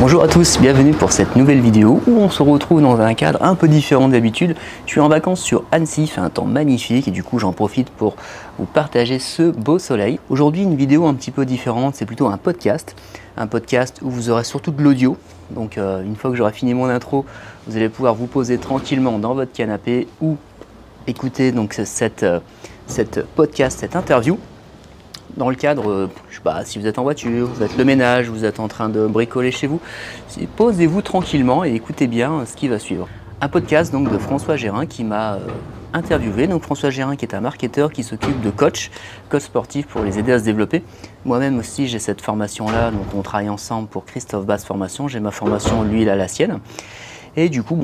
Bonjour à tous, bienvenue pour cette nouvelle vidéo où on se retrouve dans un cadre un peu différent d'habitude. Je suis en vacances sur Annecy, il fait un temps magnifique et du coup j'en profite pour vous partager ce beau soleil. Aujourd'hui une vidéo un petit peu différente, c'est plutôt un podcast où vous aurez surtout de l'audio. Donc une fois que j'aurai fini mon intro, vous allez pouvoir vous poser tranquillement dans votre canapé ou écouter donc cette podcast, cette interview. Dans le cadre, je sais pas, si vous êtes en voiture, vous êtes le ménage, vous êtes en train de bricoler chez vous, posez-vous tranquillement et écoutez bien ce qui va suivre. Un podcast donc de François Gérin qui m'a interviewé. Donc François Gérin qui est un marketeur qui s'occupe de coach sportif pour les aider à se développer. Moi-même aussi j'ai cette formation-là, donc on travaille ensemble pour Christophe Basse Formation. J'ai ma formation, lui il a la sienne. Et du coup,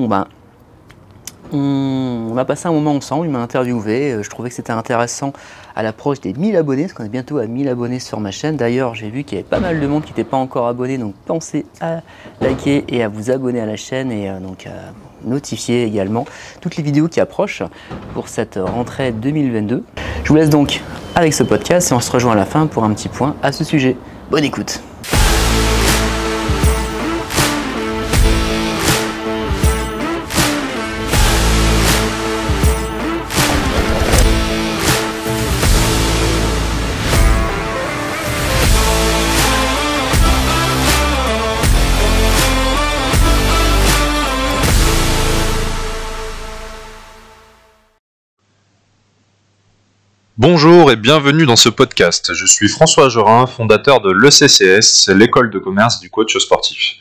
on a passé un moment ensemble, il m'a interviewé, je trouvais que c'était intéressant à l'approche des 1000 abonnés, parce qu'on est bientôt à 1000 abonnés sur ma chaîne. D'ailleurs, j'ai vu qu'il y avait pas mal de monde qui n'était pas encore abonné, donc pensez à liker et à vous abonner à la chaîne et donc à notifier également toutes les vidéos qui approchent pour cette rentrée 2022. Je vous laisse donc avec ce podcast et on se rejoint à la fin pour un petit point à ce sujet. Bonne écoute! Bonjour et bienvenue dans ce podcast. Je suis François Gérin, fondateur de l'ECCS, l'école de commerce du coach sportif.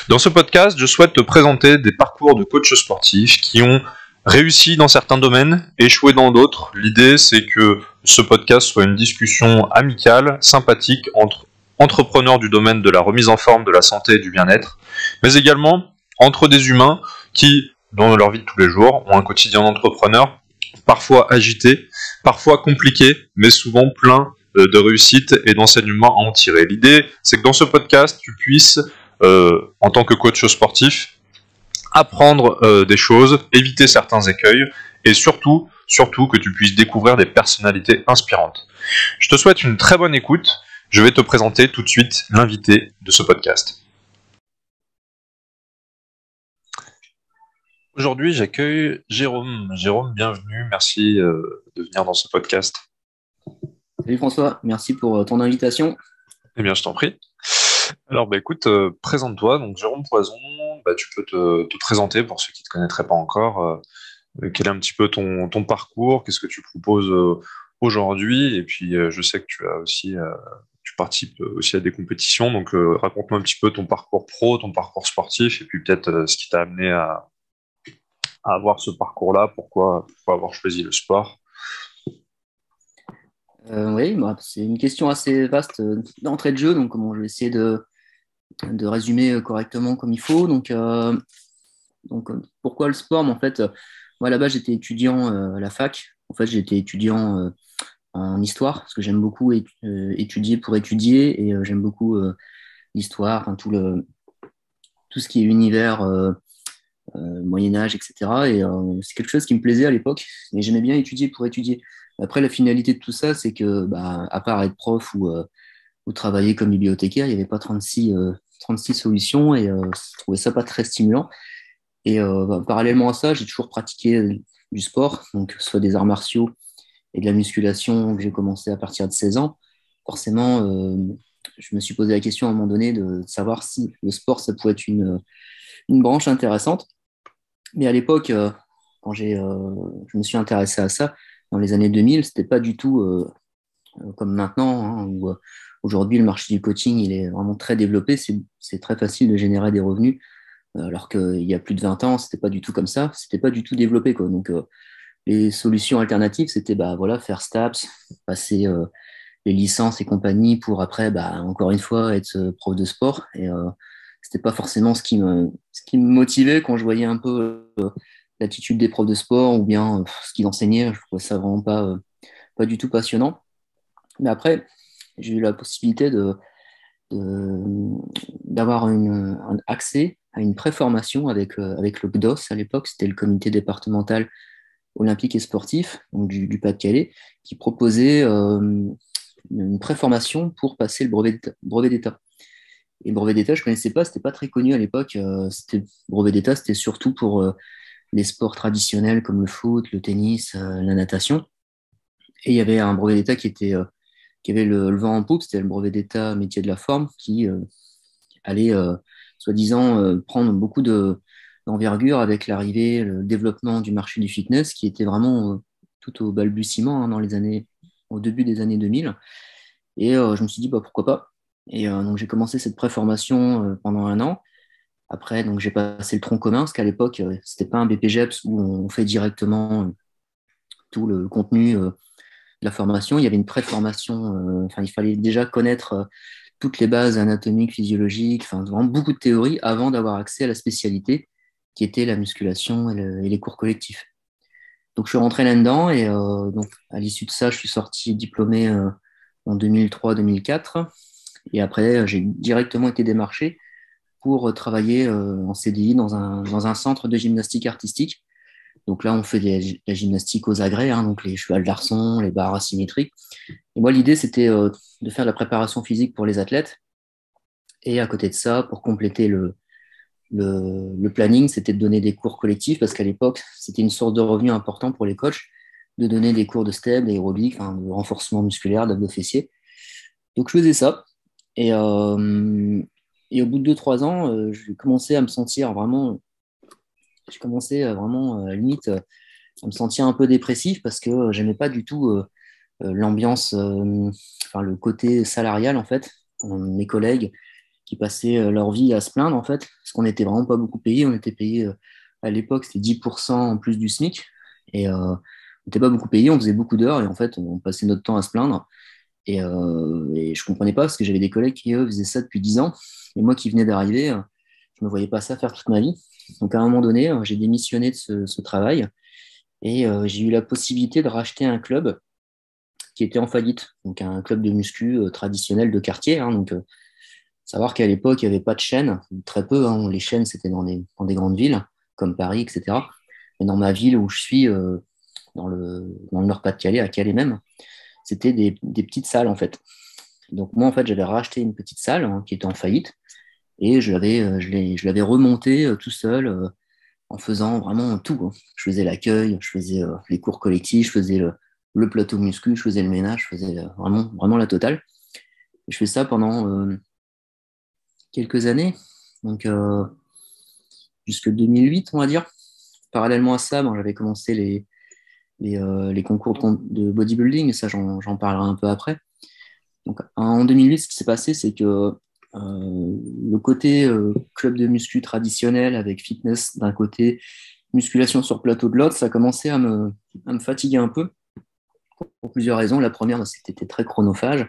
Dans ce podcast, je souhaite te présenter des parcours de coachs sportifs qui ont réussi dans certains domaines, échoué dans d'autres. L'idée, c'est que ce podcast soit une discussion amicale, sympathique entre entrepreneurs du domaine de la remise en forme, de la santé et du bien-être, mais également entre des humains qui, dans leur vie de tous les jours, ont un quotidien d'entrepreneur parfois agité, parfois compliqué, mais souvent plein de réussite et d'enseignements à en tirer. L'idée, c'est que dans ce podcast, tu puisses, en tant que coach sportif, apprendre des choses, éviter certains écueils, et surtout que tu puisses découvrir des personnalités inspirantes. Je te souhaite une très bonne écoute. Je vais te présenter tout de suite l'invité de ce podcast. Aujourd'hui, j'accueille Jérôme. Jérôme, bienvenue. Merci de venir dans ce podcast. Salut François, merci pour ton invitation. Eh bien, je t'en prie. Alors, écoute, présente-toi. Donc, Jérôme Poison, tu peux te présenter pour ceux qui ne te connaîtraient pas encore. Quel est un petit peu ton parcours? Qu'est-ce que tu proposes aujourd'hui? Et puis, je sais que tu participes aussi à des compétitions. Donc, raconte-moi un petit peu ton parcours pro, ton parcours sportif, et puis peut-être ce qui t'a amené à avoir ce parcours-là, pourquoi avoir choisi le sport? Oui, c'est une question assez vaste d'entrée de jeu, donc je vais essayer de résumer correctement comme il faut. Pourquoi le sport? Mais en fait, moi là-bas j'étais étudiant à la fac. En fait, j'étais étudiant en histoire parce que j'aime beaucoup étudier pour étudier et j'aime beaucoup l'histoire, enfin, tout ce qui est univers Moyen-Âge, etc. Et c'est quelque chose qui me plaisait à l'époque et j'aimais bien étudier pour étudier. Après, la finalité de tout ça, c'est que, à part être prof ou travailler comme bibliothécaire, il n'y avait pas 36 solutions et je trouvais ça pas très stimulant. Et parallèlement à ça, j'ai toujours pratiqué du sport, donc soit des arts martiaux et de la musculation que j'ai commencé à partir de 16 ans. Forcément, je me suis posé la question à un moment donné de savoir si le sport, ça pouvait être une branche intéressante. Mais à l'époque, quand je me suis intéressé à ça, dans les années 2000, c'était pas du tout comme maintenant, hein, où aujourd'hui le marché du coaching il est vraiment très développé, c'est très facile de générer des revenus, alors qu'il y a plus de 20 ans, c'était pas du tout comme ça, c'était pas du tout développé, quoi. Donc les solutions alternatives, c'était faire STAPS, passer les licences et compagnie pour après, encore une fois, être prof de sport. Et c'était pas forcément ce qui me motivait quand je voyais un peu l'attitude des profs de sport ou bien ce qu'ils enseignaient. Je trouvais ça vraiment pas du tout passionnant. Mais après, j'ai eu la possibilité d'avoir un accès à une préformation avec le CDOS à l'époque, c'était le comité départemental olympique et sportif donc du Pas-de-Calais, qui proposait une préformation pour passer le brevet d'État. Et brevet d'État, je ne connaissais pas, c'était pas très connu à l'époque. Brevet d'État, c'était surtout pour les sports traditionnels comme le foot, le tennis, la natation. Et il y avait un brevet d'État qui avait le vent en poupe, c'était le brevet d'État métier de la forme, qui allait, soi-disant, prendre d'envergure avec l'arrivée, le développement du marché du fitness, qui était vraiment tout au balbutiement hein, au début des années 2000. Et je me suis dit, bah, pourquoi pas. Et donc j'ai commencé cette préformation pendant un an. Après, donc j'ai passé le tronc commun, parce qu'à l'époque, c'était pas un BPGEPS où on fait directement tout le contenu de la formation. Il y avait une préformation, enfin, il fallait déjà connaître toutes les bases anatomiques, physiologiques, enfin, vraiment beaucoup de théories avant d'avoir accès à la spécialité qui était la musculation et les cours collectifs. Donc je suis rentré là-dedans et donc à l'issue de ça, je suis sorti diplômé en 2003-2004 et après j'ai directement été démarché pour travailler en CDI dans un centre de gymnastique artistique. Donc là, on fait la gymnastique aux agrès, hein, donc les chevals d'arçon, les barres asymétriques. Et moi, l'idée, c'était de faire de la préparation physique pour les athlètes. Et à côté de ça, pour compléter le planning, c'était de donner des cours collectifs, parce qu'à l'époque, c'était une source de revenus important pour les coachs, de donner des cours de step, d'aérobic, enfin, de renforcement musculaire, d'abdos fessiers. Donc je faisais ça. Et, euh, et au bout de 2 3 ans, j'ai commencé à me sentir vraiment, j'ai commencé vraiment, limite, à me sentir un peu dépressif parce que j'aimais pas du tout l'ambiance, enfin le côté salarial en fait. Mes collègues qui passaient leur vie à se plaindre en fait, parce qu'on n'était vraiment pas beaucoup payé. On était payé à l'époque, c'était 10% en plus du SMIC. Et on n'était pas beaucoup payé, on faisait beaucoup d'heures et en fait, on passait notre temps à se plaindre. Et je comprenais pas parce que j'avais des collègues qui, eux, faisaient ça depuis 10 ans. Et moi qui venais d'arriver, je me voyais pas ça faire toute ma vie. Donc à un moment donné, j'ai démissionné de ce travail et j'ai eu la possibilité de racheter un club qui était en faillite. Donc un club de muscu traditionnel de quartier. Hein. Donc savoir qu'à l'époque, il n'y avait pas de chaîne, très peu. Hein. Les chaînes, c'était dans des grandes villes comme Paris, etc. Mais dans ma ville où je suis, dans le Nord-Pas-de-Calais, à Calais même, c'était des petites salles en fait. Donc moi, en fait, j'avais racheté une petite salle hein, qui était en faillite et je l'avais remontée tout seul en faisant vraiment tout. Hein. Je faisais l'accueil, je faisais les cours collectifs, je faisais le plateau muscu, je faisais le ménage, je faisais vraiment la totale. Et je fais ça pendant quelques années, donc jusque 2008, on va dire. Parallèlement à ça, bon, j'avais commencé les concours de bodybuilding, et ça, j'en parlerai un peu après. Donc, en 2008, ce qui s'est passé, c'est que le côté club de muscu traditionnel avec fitness d'un côté, musculation sur plateau de l'autre, ça a commencé à me fatiguer un peu pour plusieurs raisons. La première, c'était très chronophage.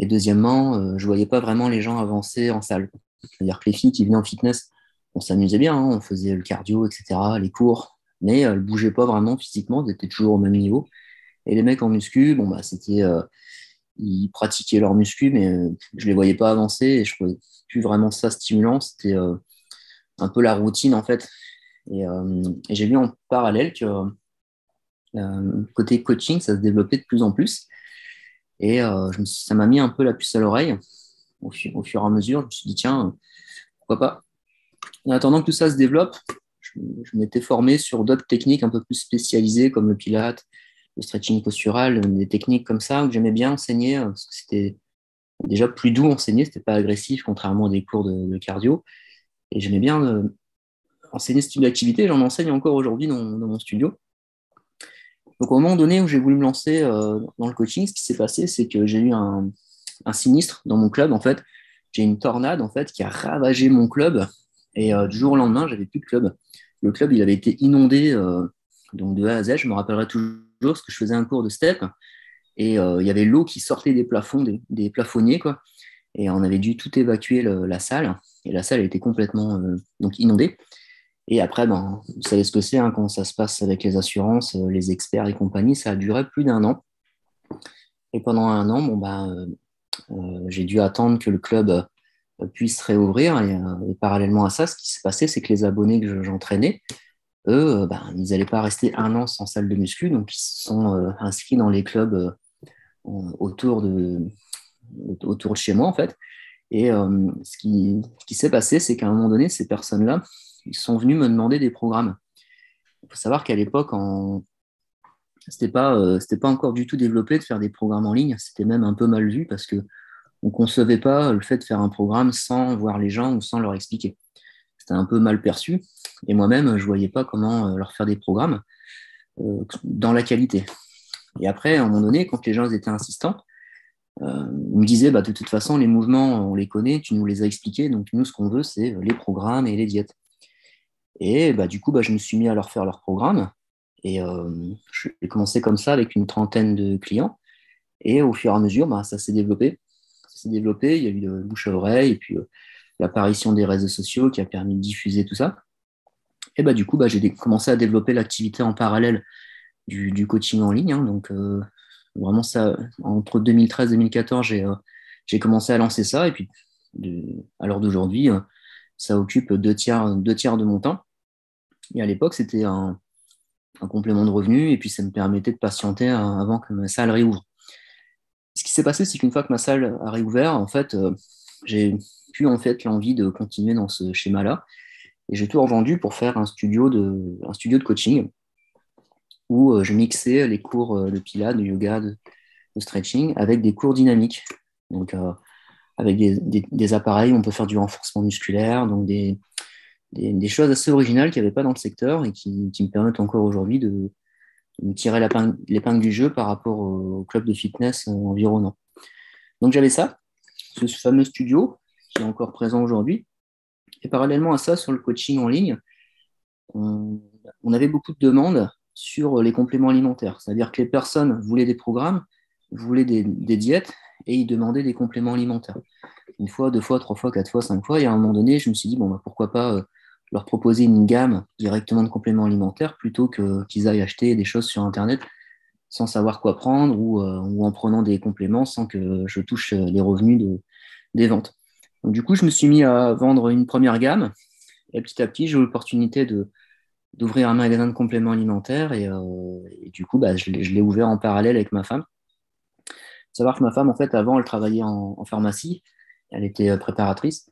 Et deuxièmement, je voyais pas vraiment les gens avancer en salle. C'est-à-dire que les filles qui venaient en fitness, on s'amusait bien, hein, on faisait le cardio, etc., les cours, mais elles bougeaient pas vraiment physiquement, elles étaient toujours au même niveau. Et les mecs en muscu, bon, bah, ils pratiquaient leur muscu, mais je les voyais pas avancer et je trouvais plus vraiment ça stimulant. C'était un peu la routine en fait. Et j'ai vu en parallèle que côté coaching, ça se développait de plus en plus. Et ça m'a mis un peu la puce à l'oreille au fur et à mesure. Je me suis dit, tiens, pourquoi pas. En attendant que tout ça se développe, je m'étais formé sur d'autres techniques un peu plus spécialisées comme le pilate, le stretching postural, des techniques comme ça que j'aimais bien enseigner parce que c'était déjà plus doux enseigner, c'était pas agressif contrairement à des cours de cardio. Et j'aimais bien enseigner ce type d'activité. J'en enseigne encore aujourd'hui dans mon studio. Donc, au moment donné où j'ai voulu me lancer dans le coaching, ce qui s'est passé, c'est que j'ai eu un sinistre dans mon club. En fait, j'ai une tornade en fait qui a ravagé mon club et du jour au lendemain, j'avais plus de club. Le club, il avait été inondé donc de A à Z. Je me rappellerai toujours parce que je faisais un cours de step et il y avait l'eau qui sortait des plafonds, des plafonniers quoi. Et on avait dû tout évacuer la salle et la salle était complètement donc inondée. Et après, ben, vous savez ce que c'est, hein, quand ça se passe avec les assurances, les experts et compagnie, ça a duré plus d'un an. Et pendant un an, bon, ben, j'ai dû attendre que le club puisse réouvrir. Et parallèlement à ça, ce qui s'est passé, c'est que les abonnés que j'entraînais, eux, ben, ils n'allaient pas rester un an sans salle de muscu. Donc, ils se sont inscrits dans les clubs autour de chez moi, en fait. Et ce qui s'est passé, c'est qu'à un moment donné, ces personnes-là, ils sont venus me demander des programmes. Il faut savoir qu'à l'époque, c'était pas encore du tout développé de faire des programmes en ligne. C'était même un peu mal vu parce que on concevait pas le fait de faire un programme sans voir les gens ou sans leur expliquer. C'était un peu mal perçu. Et moi-même, je voyais pas comment leur faire des programmes dans la qualité. Et après, à un moment donné, quand les gens étaient insistants, ils me disaient, bah, de toute façon, les mouvements, on les connaît, tu nous les as expliqués, donc nous, ce qu'on veut, c'est les programmes et les diètes. Et bah, du coup, bah, je me suis mis à leur faire leurs programmes. Et j'ai commencé comme ça avec une trentaine de clients. Et au fur et à mesure, bah, ça s'est développé. Ça s'est développé, il y a eu de bouche à oreille, et puis l'apparition des réseaux sociaux qui a permis de diffuser tout ça. Et bah, du coup, bah, j'ai commencé à développer l'activité en parallèle du coaching en ligne, hein. Donc, vraiment, ça, entre 2013 et 2014, j'ai commencé à lancer ça. Et puis, à l'heure d'aujourd'hui, ça occupe deux tiers de mon temps. Et à l'époque, c'était un complément de revenu. Et puis, ça me permettait de patienter avant que ma salle réouvre. Ce qui s'est passé, c'est qu'une fois que ma salle a réouvert, en fait, j'ai plus en fait l'envie de continuer dans ce schéma-là. Et j'ai tout revendu pour faire un studio de coaching où je mixais les cours de pilates, de yoga, de stretching avec des cours dynamiques. Donc, avec des appareils où on peut faire du renforcement musculaire, donc des choses assez originales qu'il n'y avait pas dans le secteur et qui me permettent encore aujourd'hui de me tirer l'épingle du jeu par rapport au club de fitness environnant. Donc j'avais ça, ce fameux studio qui est encore présent aujourd'hui. Et parallèlement à ça, sur le coaching en ligne, on, on avait beaucoup de demandes sur les compléments alimentaires. C'est-à-dire que les personnes voulaient des programmes, voulaient des diètes et ils demandaient des compléments alimentaires. Une fois, deux fois, trois fois, quatre fois, cinq fois. Et à un moment donné, je me suis dit, bon, bah, pourquoi pas leur proposer une gamme directement de compléments alimentaires plutôt qu'ils aillent acheter des choses sur Internet sans savoir quoi prendre ou en prenant des compléments sans que je touche les revenus des ventes. Donc, du coup, je me suis mis à vendre une première gamme et petit à petit, j'ai eu l'opportunité d'ouvrir un magasin de compléments alimentaires et du coup, bah, je l'ai ouvert en parallèle avec ma femme. Il faut savoir que ma femme, en fait, avant, elle travaillait en pharmacie, elle était préparatrice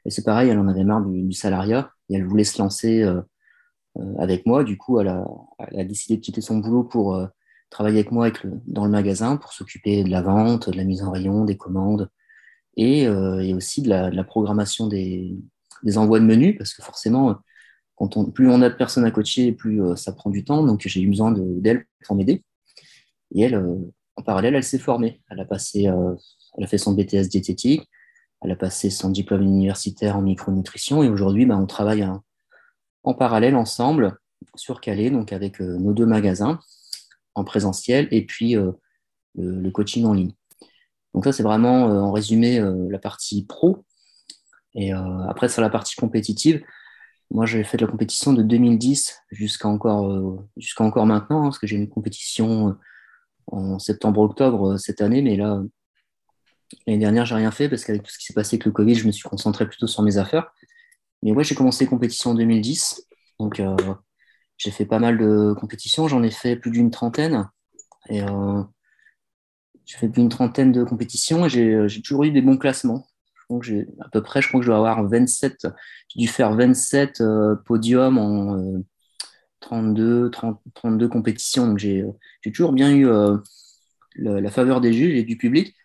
et c'est pareil, elle en avait marre du salariat et elle voulait se lancer avec moi. Du coup, elle a décidé de quitter son boulot pour travailler avec moi dans le magasin pour s'occuper de la vente, de la mise en rayon, des commandes et aussi de la programmation des envois de menus parce que forcément, plus on a de personnes à coacher, plus ça prend du temps. Donc, j'ai eu besoin d'elle pour m'aider. Et elle, en parallèle, elle s'est formée. Elle a fait son BTS diététique, elle a passé son diplôme universitaire en micronutrition et aujourd'hui, bah, on travaille en parallèle ensemble sur Calais, donc avec nos deux magasins en présentiel et puis le coaching en ligne. Donc ça, c'est vraiment en résumé la partie pro. Et après, sur la partie compétitive, moi, j'ai fait de la compétition de 2010 jusqu'à encore maintenant, hein, parce que j'ai une compétition en septembre-octobre cette année, mais là, l'année dernière, j'ai rien fait parce qu'avec tout ce qui s'est passé avec le Covid, je me suis concentré plutôt sur mes affaires. Mais ouais, j'ai commencé les compétitions en 2010, donc j'ai fait pas mal de compétitions, j'en ai fait plus d'une trentaine, et j'ai fait plus d'une trentaine de compétitions et j'ai toujours eu des bons classements. Donc à peu près, je crois que je dois avoir 27, j'ai dû faire 27 podiums en 32 compétitions. Donc j'ai toujours bien eu la faveur des juges et du public.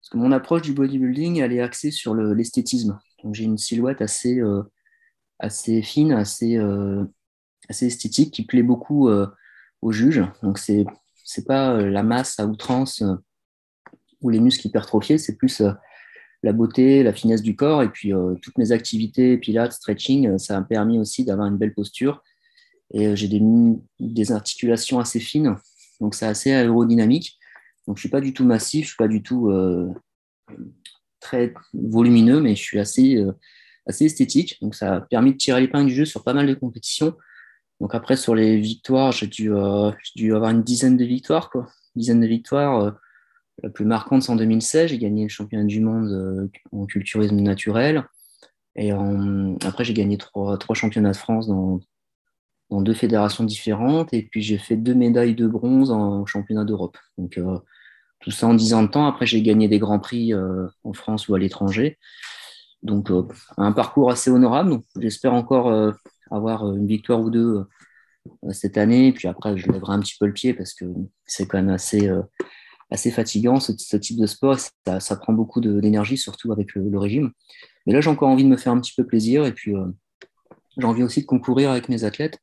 Parce que mon approche du bodybuilding, elle est axée sur l'esthétisme. Donc j'ai une silhouette assez fine, assez esthétique, qui plaît beaucoup aux juges. Donc c'est pas la masse à outrance ou les muscles hypertrophiés, c'est plus la beauté, la finesse du corps. Et puis toutes mes activités, pilates, stretching, ça m'a permis aussi d'avoir une belle posture. Et j'ai des articulations assez fines, donc c'est assez aérodynamique. Donc je suis pas du tout massif, je suis pas du tout très volumineux, mais je suis assez esthétique. Donc ça a permis de tirer l'épingle du jeu sur pas mal de compétitions. Donc après, sur les victoires, j'ai dû avoir une dizaine de victoires, quoi. Une dizaine de victoires. La plus marquante, c'est en 2016. J'ai gagné le championnat du monde en culturisme naturel. Et après, j'ai gagné trois championnats de France dans deux fédérations différentes. Et puis, j'ai fait deux médailles de bronze en championnat d'Europe. Donc, tout ça en 10 ans de temps. Après, j'ai gagné des grands prix en France ou à l'étranger. Donc, un parcours assez honorable. Donc, j'espère encore avoir une victoire ou deux cette année. Puis après, je lèverai un petit peu le pied parce que c'est quand même assez fatigant ce type de sport. Ça prend beaucoup d'énergie, surtout avec le régime. Mais là, j'ai encore envie de me faire un petit peu plaisir. Et puis, j'ai envie aussi de concourir avec mes athlètes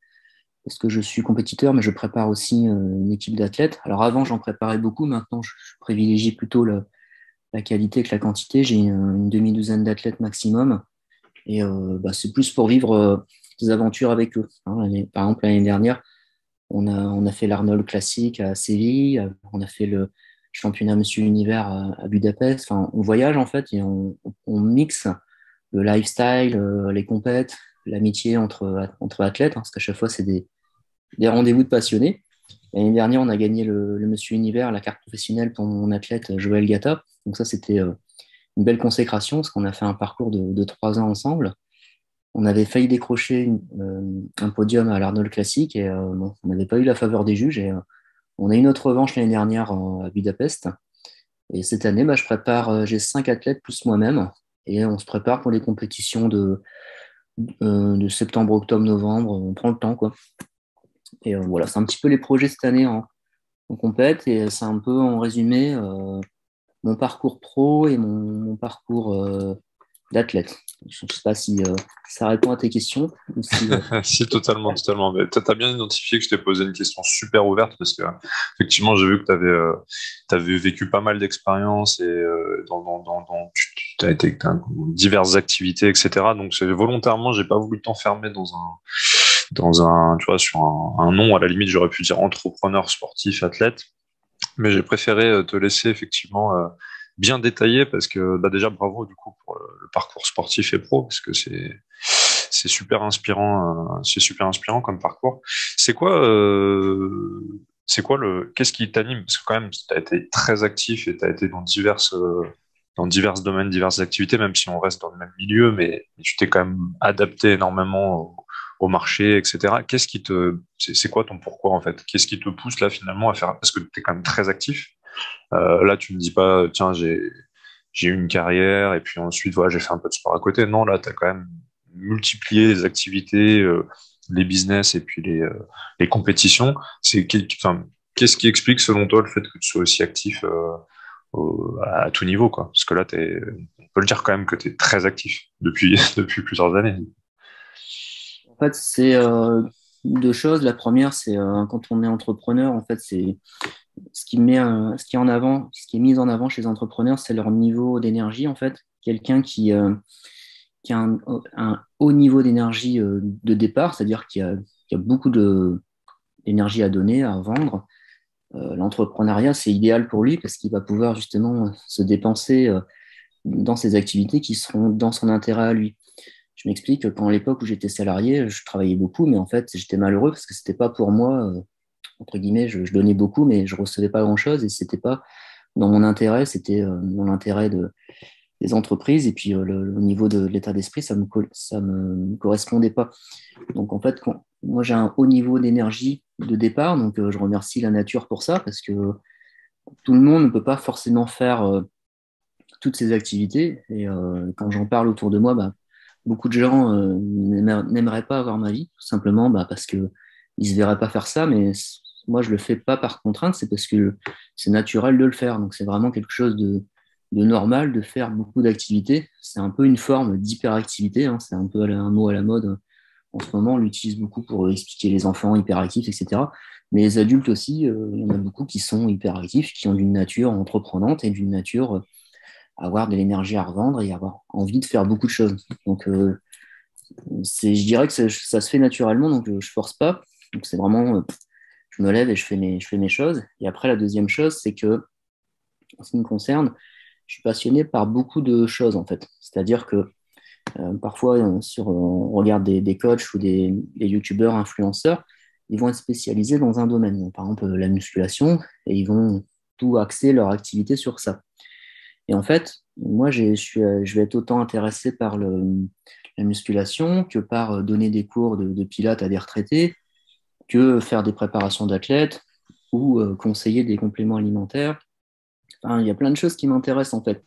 parce que je suis compétiteur, mais je prépare aussi une équipe d'athlètes. Alors avant, j'en préparais beaucoup. Maintenant, je privilégie plutôt la qualité que la quantité. J'ai une demi-douzaine d'athlètes maximum. Et c'est plus pour vivre des aventures avec eux. Hein. Par exemple, l'année dernière, on a fait l'Arnold Classic à Séville, on a fait le championnat Monsieur Univers à Budapest. Enfin, on voyage en fait et on mixe le lifestyle, les compètes, l'amitié entre athlètes, hein, parce qu'à chaque fois, c'est des rendez-vous de passionnés. L'année dernière, on a gagné le Monsieur Univers, la carte professionnelle pour mon athlète Joël Gatta. Donc ça, c'était une belle consécration, parce qu'on a fait un parcours de 3 ans ensemble. On avait failli décrocher un podium à l'Arnold Classic et bon, on n'avait pas eu la faveur des juges. Et on a eu notre revanche l'année dernière à Budapest. Et cette année, je prépare, j'ai 5 athlètes plus moi-même. Et on se prépare pour les compétitions de septembre, octobre, novembre. On prend le temps, quoi. Et voilà, c'est un petit peu les projets cette année en compète. Et c'est un peu en résumé mon parcours pro et mon parcours d'athlète. Je ne sais pas si ça répond à tes questions. Ou si, Si, totalement, totalement. Mais t'as bien identifié que je t'ai posé une question super ouverte parce que, effectivement, j'ai vu que t'avais vécu pas mal d'expériences et t'as été dans diverses activités, etc. Donc, volontairement, j'ai pas voulu t'enfermer tu vois, sur un nom. À la limite, j'aurais pu dire entrepreneur, sportif, athlète. Mais j'ai préféré te laisser effectivement bien détaillé parce que déjà bravo du coup pour le parcours sportif et pro parce que c'est super inspirant comme parcours. C'est quoi qu'est-ce qui t'anime parce que quand même tu as été très actif et tu as été dans divers domaines, diverses activités même si on reste dans le même milieu mais tu t'es quand même adapté énormément au marché, etc. C'est quoi ton pourquoi en fait? Qu'est-ce qui te pousse là finalement à faire, parce que tu es quand même très actif. Là, tu me dis pas, tiens, j'ai eu une carrière et puis ensuite, voilà, j'ai fait un peu de sport à côté. Non, là, tu as quand même multiplié les activités, les business et puis les compétitions. Enfin, qu'est-ce qui explique selon toi le fait que tu sois aussi actif à tout niveau, quoi? Parce que là, on peut le dire quand même que tu es très actif depuis, depuis plusieurs années. en fait, c'est deux choses. La première, c'est quand on est entrepreneur, en fait, c'est ce qui est mis en avant chez les entrepreneurs, c'est leur niveau d'énergie, en fait. Quelqu'un qui a un haut niveau d'énergie de départ, c'est-à-dire qu'il y a beaucoup d'énergie à donner, à vendre. L'entrepreneuriat, c'est idéal pour lui parce qu'il va pouvoir justement se dépenser dans ses activités qui seront dans son intérêt à lui. Je m'explique, quand à l'époque où j'étais salarié, je travaillais beaucoup, mais en fait, j'étais malheureux parce que c'était pas pour moi, entre guillemets, je donnais beaucoup, mais je recevais pas grand-chose et c'était pas dans mon intérêt, c'était dans l'intérêt des entreprises et puis au niveau de l'état d'esprit, ça me correspondait pas. Donc en fait, moi j'ai un haut niveau d'énergie de départ, donc je remercie la nature pour ça parce que tout le monde ne peut pas forcément faire toutes ces activités. Et quand j'en parle autour de moi, beaucoup de gens n'aimeraient pas avoir ma vie, tout simplement parce que ils se verraient pas faire ça, mais moi je le fais pas par contrainte, c'est parce que c'est naturel de le faire. Donc c'est vraiment quelque chose de normal de faire beaucoup d'activités. C'est un peu une forme d'hyperactivité, hein. C'est un peu un mot à la mode en ce moment. On l'utilise beaucoup pour expliquer les enfants hyperactifs, etc. Mais les adultes aussi, il y en a beaucoup qui sont hyperactifs, qui ont d'une nature entreprenante et d'une nature avoir de l'énergie à revendre et avoir envie de faire beaucoup de choses. Donc, je dirais que ça se fait naturellement, donc je force pas. Donc, c'est vraiment, je me lève et je fais mes choses. Et après, la deuxième chose, c'est que, en ce qui me concerne, je suis passionné par beaucoup de choses, en fait. C'est-à-dire que parfois, on regarde des coachs ou des youtubeurs influenceurs, ils vont être spécialisés dans un domaine. Donc, par exemple, la musculation, et ils vont tout axer leur activité sur ça. Et en fait, moi, je vais être autant intéressé par la musculation que par donner des cours de pilates à des retraités, que faire des préparations d'athlètes ou conseiller des compléments alimentaires Enfin, il y a plein de choses qui m'intéressent en fait.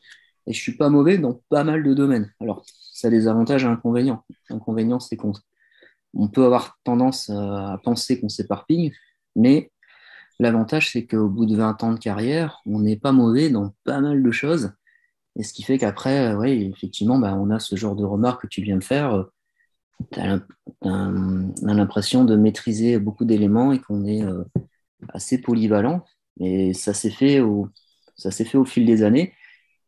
Et je suis pas mauvais dans pas mal de domaines. Alors, ça a des avantages et inconvénients. L'inconvénient, c'est qu'on peut avoir tendance à penser qu'on s'éparpille, mais l'avantage, c'est qu'au bout de 20 ans de carrière, on n'est pas mauvais dans pas mal de choses. Et ce qui fait qu'après, oui, effectivement, bah, on a ce genre de remarques que tu viens de faire. On a l'impression de maîtriser beaucoup d'éléments et qu'on est assez polyvalent. Et ça s'est fait au fil des années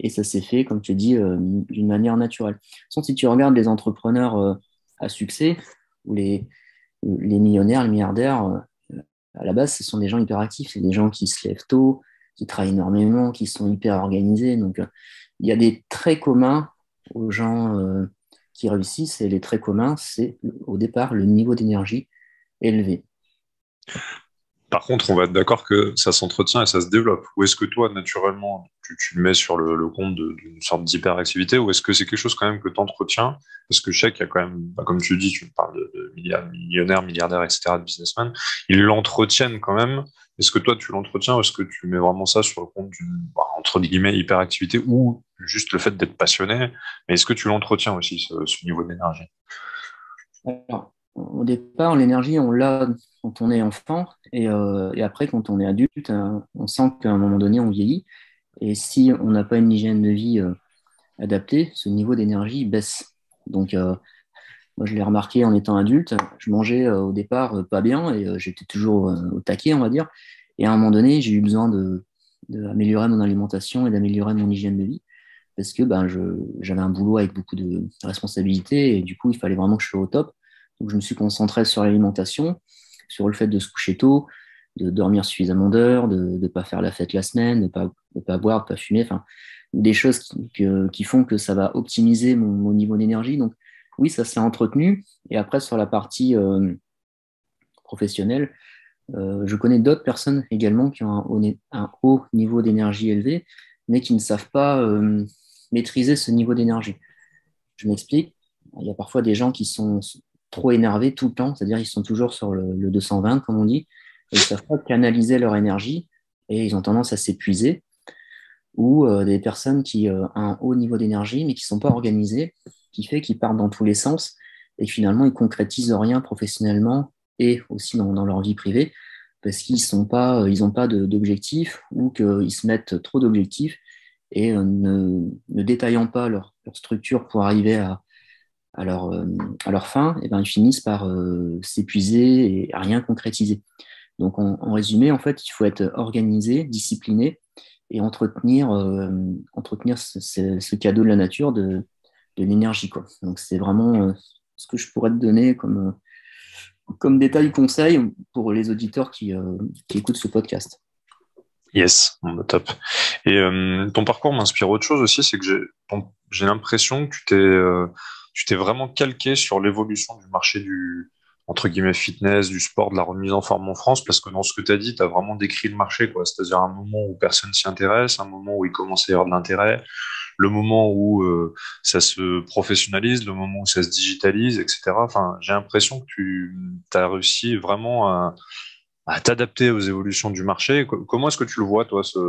et ça s'est fait, comme tu dis, d'une manière naturelle. De toute façon, si tu regardes les entrepreneurs à succès ou les millionnaires, les milliardaires, à la base, ce sont des gens hyperactifs. C'est des gens qui se lèvent tôt, qui travaillent énormément, qui sont hyper organisés. Donc, il y a des traits communs aux gens qui réussissent et les traits communs, c'est au départ le niveau d'énergie élevé. Par contre, on va être d'accord que ça s'entretient et ça se développe. Ou est-ce que toi, naturellement, tu le mets sur le compte d'une sorte d'hyperactivité, ou est-ce que c'est quelque chose quand même que tu entretiens? Parce que je sais qu'il y a quand même, bah, comme tu dis, tu me parles de millionnaires, milliardaires, etc., de businessmen, ils l'entretiennent quand même. Est-ce que toi, tu l'entretiens, ou est-ce que tu mets vraiment ça sur le compte d'une, bah, entre guillemets, hyperactivité, ou juste le fait d'être passionné? Mais est-ce que tu l'entretiens aussi, ce niveau d'énergie? Alors, au départ, l'énergie, on l'a quand on est enfant et après, quand on est adulte, on sent qu'à un moment donné, on vieillit. Et si on n'a pas une hygiène de vie adaptée, ce niveau d'énergie baisse. Donc, moi, je l'ai remarqué en étant adulte. Je mangeais au départ pas bien et j'étais toujours au taquet, on va dire. Et à un moment donné, j'ai eu besoin d'améliorer mon alimentation et d'améliorer mon hygiène de vie parce que ben, j'avais un boulot avec beaucoup de responsabilités et du coup, il fallait vraiment que je sois au top. Donc, je me suis concentré sur l'alimentation, sur le fait de se coucher tôt, de dormir suffisamment d'heures, de ne pas faire la fête la semaine, de pas boire, de pas fumer, enfin, des choses qui font que ça va optimiser mon niveau d'énergie. Donc, oui, ça s'est entretenu. Et après, sur la partie professionnelle, je connais d'autres personnes également qui ont un haut niveau d'énergie élevé, mais qui ne savent pas maîtriser ce niveau d'énergie. Je m'explique. Il y a parfois des gens qui sont trop énervés tout le temps, c'est-à-dire ils sont toujours sur le 220, comme on dit, et ils ne savent pas canaliser leur énergie et ils ont tendance à s'épuiser. Ou des personnes qui ont un haut niveau d'énergie, mais qui ne sont pas organisées, qui fait qu'ils partent dans tous les sens et que finalement ils concrétisent rien professionnellement et aussi dans leur vie privée parce qu'ils n'ont pas d'objectifs ou qu'ils se mettent trop d'objectifs et ne détaillant pas leur structure pour arriver à leur fin, et ben, ils finissent par s'épuiser et à rien concrétiser. Donc, en résumé, en fait, il faut être organisé, discipliné et entretenir ce cadeau de la nature de l'énergie, quoi. Donc, c'est vraiment ce que je pourrais te donner comme détail conseil pour les auditeurs qui écoutent ce podcast. Yes, bon, bah, top. Et ton parcours m'inspire autre chose aussi, c'est que j'ai l'impression que tu t'es vraiment calqué sur l'évolution du marché du, entre guillemets, fitness, du sport, de la remise en forme en France, parce que dans ce que tu as dit, tu as vraiment décrit le marché, quoi. C'est-à-dire un moment où personne s'y intéresse, un moment où il commence à y avoir de l'intérêt, le moment où ça se professionnalise, le moment où ça se digitalise, etc. Enfin, j'ai l'impression que tu as réussi vraiment à t'adapter aux évolutions du marché. Comment est-ce que tu le vois, toi, ce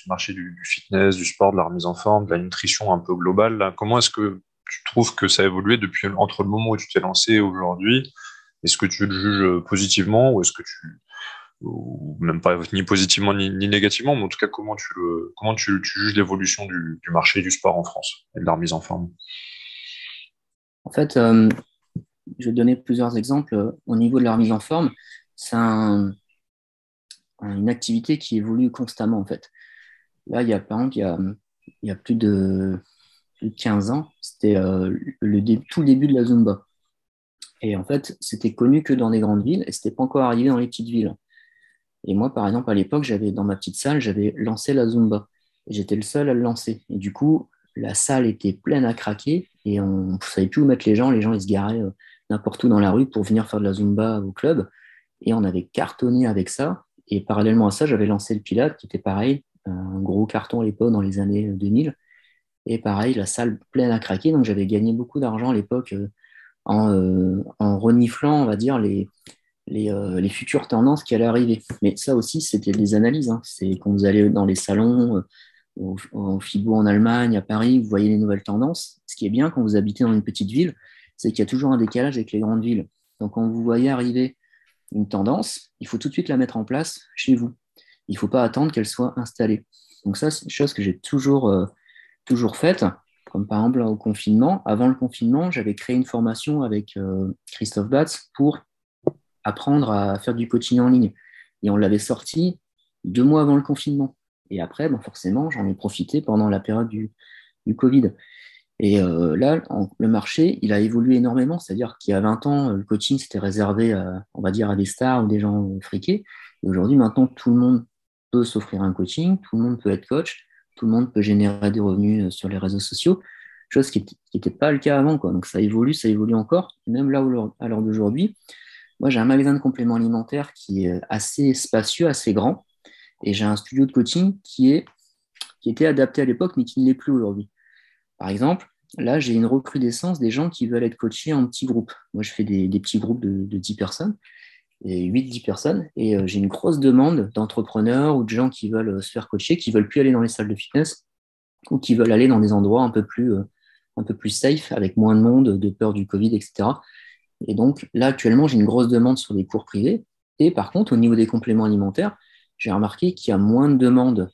marché du fitness, du sport, de la remise en forme, de la nutrition un peu globale, là? Comment est-ce que tu trouves que ça a évolué depuis entre le moment où tu t'es lancé et aujourd'hui? Est-ce que tu le juges positivement ou est-ce que ou même pas ni positivement ni négativement, mais en tout cas, comment tu juges l'évolution du marché du sport en France et de la remise en forme? En fait, je vais te donner plusieurs exemples. Au niveau de la remise en forme, c'est une activité qui évolue constamment, en fait. Là, par exemple, il y a plus de 15 ans, c'était tout le début de la Zumba. Et en fait, c'était connu que dans les grandes villes et c'était pas encore arrivé dans les petites villes. Et moi, par exemple, à l'époque, dans ma petite salle, j'avais lancé la Zumba. Et j'étais le seul à le lancer. Et du coup, la salle était pleine à craquer et on ne savait plus où mettre les gens. Les gens, ils se garaient n'importe où dans la rue pour venir faire de la Zumba au club. Et on avait cartonné avec ça. Et parallèlement à ça, j'avais lancé le Pilates, qui était pareil, un gros carton à l'époque dans les années 2000. Et pareil, la salle pleine à craquer. Donc j'avais gagné beaucoup d'argent à l'époque en reniflant, on va dire, les futures tendances qui allaient arriver. Mais ça aussi, c'était des analyses, hein. C'est quand vous allez dans les salons, au FIBO en Allemagne, à Paris, vous voyez les nouvelles tendances. Ce qui est bien quand vous habitez dans une petite ville, c'est qu'il y a toujours un décalage avec les grandes villes. Donc quand vous voyez arriver une tendance, il faut tout de suite la mettre en place chez vous. Il ne faut pas attendre qu'elle soit installée. Donc ça, c'est une chose que j'ai toujours faite, comme par exemple au confinement. Avant le confinement, j'avais créé une formation avec Christophe Batz pour apprendre à faire du coaching en ligne. Et on l'avait sorti 2 mois avant le confinement. Et après, ben forcément, j'en ai profité pendant la période du Covid. Et là, le marché, il a évolué énormément. C'est-à-dire qu'il y a 20 ans, le coaching, c'était réservé, on va dire, à des stars ou des gens friqués. Et aujourd'hui, maintenant, tout le monde peut s'offrir un coaching, tout le monde peut être coach, tout le monde peut générer des revenus sur les réseaux sociaux, chose qui n'était pas le cas avant, quoi. Donc ça évolue encore. Et même là, à l'heure d'aujourd'hui, moi, j'ai un magasin de compléments alimentaires qui est assez spacieux, assez grand. Et j'ai un studio de coaching qui était adapté à l'époque, mais qui ne l'est plus aujourd'hui. Par exemple, là, j'ai une recrudescence des gens qui veulent être coachés en petits groupes. Moi, je fais des petits groupes de 10 personnes, et 8-10 personnes, et j'ai une grosse demande d'entrepreneurs ou de gens qui veulent se faire coacher, qui veulent plus aller dans les salles de fitness, ou qui veulent aller dans des endroits un peu plus safe, avec moins de monde, de peur du Covid, etc. Et donc, là, actuellement, j'ai une grosse demande sur des cours privés. Et par contre, au niveau des compléments alimentaires, j'ai remarqué qu'il y a moins de demandes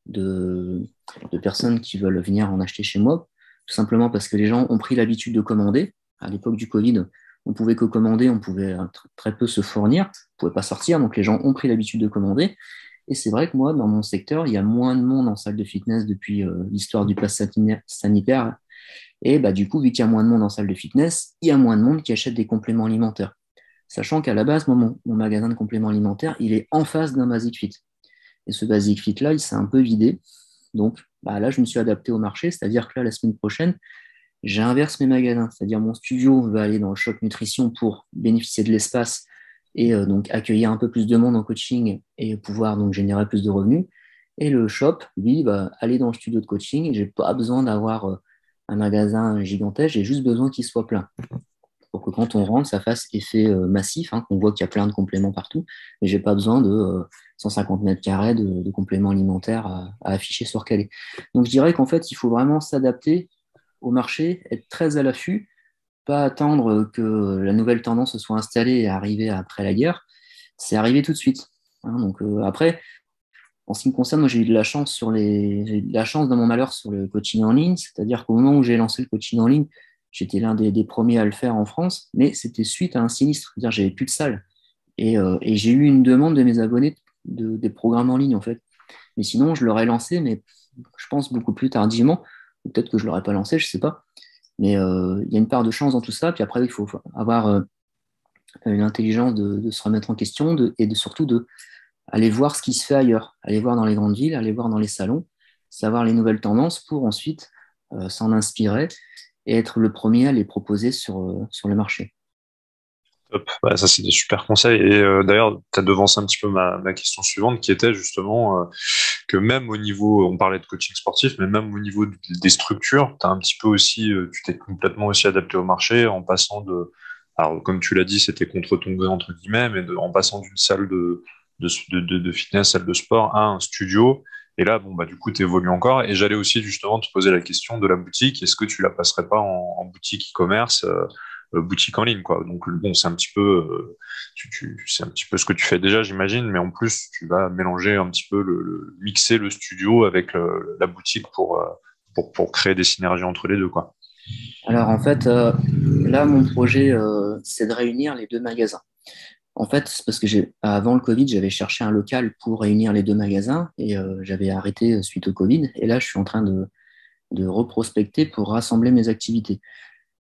de, de personnes qui veulent venir en acheter chez moi, tout simplement parce que les gens ont pris l'habitude de commander. À l'époque du Covid, on pouvait que commander, on pouvait très peu se fournir, on ne pouvait pas sortir, donc les gens ont pris l'habitude de commander. Et c'est vrai que moi, dans mon secteur, il y a moins de monde en salle de fitness depuis l'histoire du pass sanitaire. Et bah, du coup, vu qu'il y a moins de monde en salle de fitness, il y a moins de monde qui achète des compléments alimentaires. Sachant qu'à la base, moi, mon magasin de compléments alimentaires, il est en face d'un Basic Fit. Et ce Basic Fit-là, il s'est un peu vidé. Donc bah, là, je me suis adapté au marché, c'est-à-dire que là, la semaine prochaine, j'inverse mes magasins. C'est-à-dire mon studio va aller dans le Shop Nutrition pour bénéficier de l'espace et donc accueillir un peu plus de monde en coaching et pouvoir donc générer plus de revenus. Et le shop, lui, va aller dans le studio de coaching et j'ai pas besoin d'avoir un magasin gigantesque, j'ai juste besoin qu'il soit plein pour que quand on rentre, ça fasse effet massif, hein, qu'on voit qu'il y a plein de compléments partout, mais j'ai pas besoin de 150 mètres carrés de compléments alimentaires à afficher sur Calais. Donc je dirais qu'en fait, il faut vraiment s'adapter au marché, être très à l'affût, pas attendre que la nouvelle tendance soit installée et arriver après la guerre, c'est arrivé tout de suite. Hein. Donc après, en ce qui me concerne, moi j'ai eu de la chance j'ai eu de la chance dans mon malheur sur le coaching en ligne, c'est-à-dire qu'au moment où j'ai lancé le coaching en ligne, j'étais l'un des premiers à le faire en France, mais c'était suite à un sinistre, c'est-à-dire j'avais plus de salle. Et j'ai eu une demande de mes abonnés des programmes en ligne en fait. Mais sinon, je l'aurais lancé, mais je pense beaucoup plus tardivement. Peut-être que je l'aurais pas lancé, je sais pas. Mais il y a une part de chance dans tout ça. Puis après, il faut avoir une intelligence de se remettre en question surtout de aller voir ce qui se fait ailleurs, aller voir dans les grandes villes, aller voir dans les salons, savoir les nouvelles tendances pour ensuite s'en inspirer et être le premier à les proposer sur le marché. Top. Bah, ça, c'est des super conseils. Et d'ailleurs, tu as devancé un petit peu ma question suivante, qui était justement que même au niveau, on parlait de coaching sportif, mais même au niveau des structures, t'as un petit peu aussi, tu t'es complètement aussi adapté au marché en passant alors comme tu l'as dit, c'était contre ton gré entre guillemets, mais en passant d'une salle de fitness, salle de sport, à un studio. Et là, bon, bah, du coup, tu évolues encore. Et j'allais aussi justement te poser la question de la boutique. Est-ce que tu la passerais pas en boutique e-commerce, boutique en ligne, quoi. Donc, bon, c'est un petit peu, c'est un petit peu ce que tu fais déjà, j'imagine, mais en plus, tu vas mélanger un petit peu mixer le studio avec la boutique pour créer des synergies entre les deux, quoi. Alors en fait, là, mon projet, c'est de réunir les deux magasins. En fait, c'est parce que avant le Covid, j'avais cherché un local pour réunir les deux magasins et j'avais arrêté suite au Covid. Et là, je suis en train de reprospecter pour rassembler mes activités.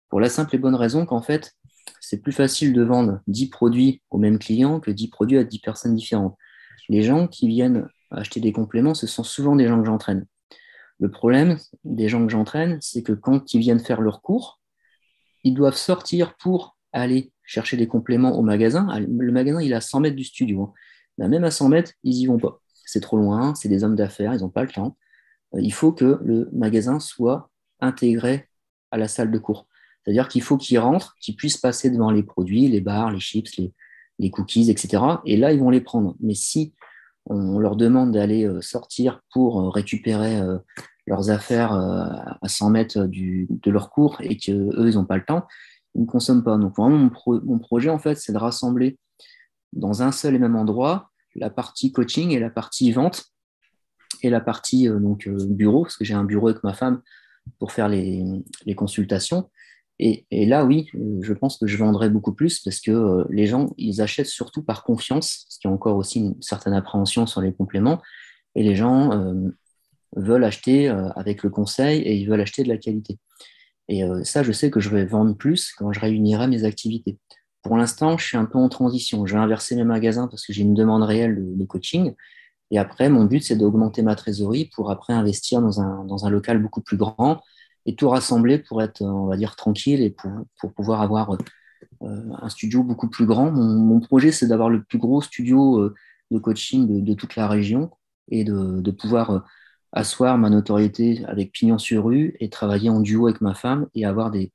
Pour la simple et bonne raison qu'en fait, c'est plus facile de vendre 10 produits au même client que 10 produits à 10 personnes différentes. Les gens qui viennent acheter des compléments, ce sont souvent des gens que j'entraîne. Le problème des gens que j'entraîne, c'est que quand ils viennent faire leur cours, ils doivent sortir pour aller chercher des compléments au magasin. Le magasin, il est à 100 mètres du studio. Hein. Là, même à 100 mètres, ils n'y vont pas. C'est trop loin, c'est des hommes d'affaires, ils n'ont pas le temps. Il faut que le magasin soit intégré à la salle de cours. C'est-à-dire qu'il faut qu'ils rentrent, qu'ils puissent passer devant les produits, les bars, les chips, les cookies, etc. Et là, ils vont les prendre. Mais si on leur demande d'aller sortir pour récupérer leurs affaires à 100 mètres de leur cours et qu'eux, ils n'ont pas le temps, ils ne consomment pas. Donc vraiment, mon projet, en fait, c'est de rassembler dans un seul et même endroit la partie coaching et la partie vente et la partie bureau, parce que j'ai un bureau avec ma femme pour faire les consultations. Et là, oui, je pense que je vendrai beaucoup plus parce que les gens, ils achètent surtout par confiance, ce qui est encore aussi une certaine appréhension sur les compléments. Et les gens veulent acheter avec le conseil et ils veulent acheter de la qualité. Et ça, je sais que je vais vendre plus quand je réunirai mes activités. Pour l'instant, je suis un peu en transition. Je vais inverser mes magasins parce que j'ai une demande réelle de coaching. Et après, mon but, c'est d'augmenter ma trésorerie pour après investir dans un local beaucoup plus grand et tout rassembler pour être, on va dire, tranquille et pour pouvoir avoir un studio beaucoup plus grand. Mon projet, c'est d'avoir le plus gros studio de coaching de toute la région et de pouvoir asseoir ma notoriété avec pignon sur rue et travailler en duo avec ma femme et avoir des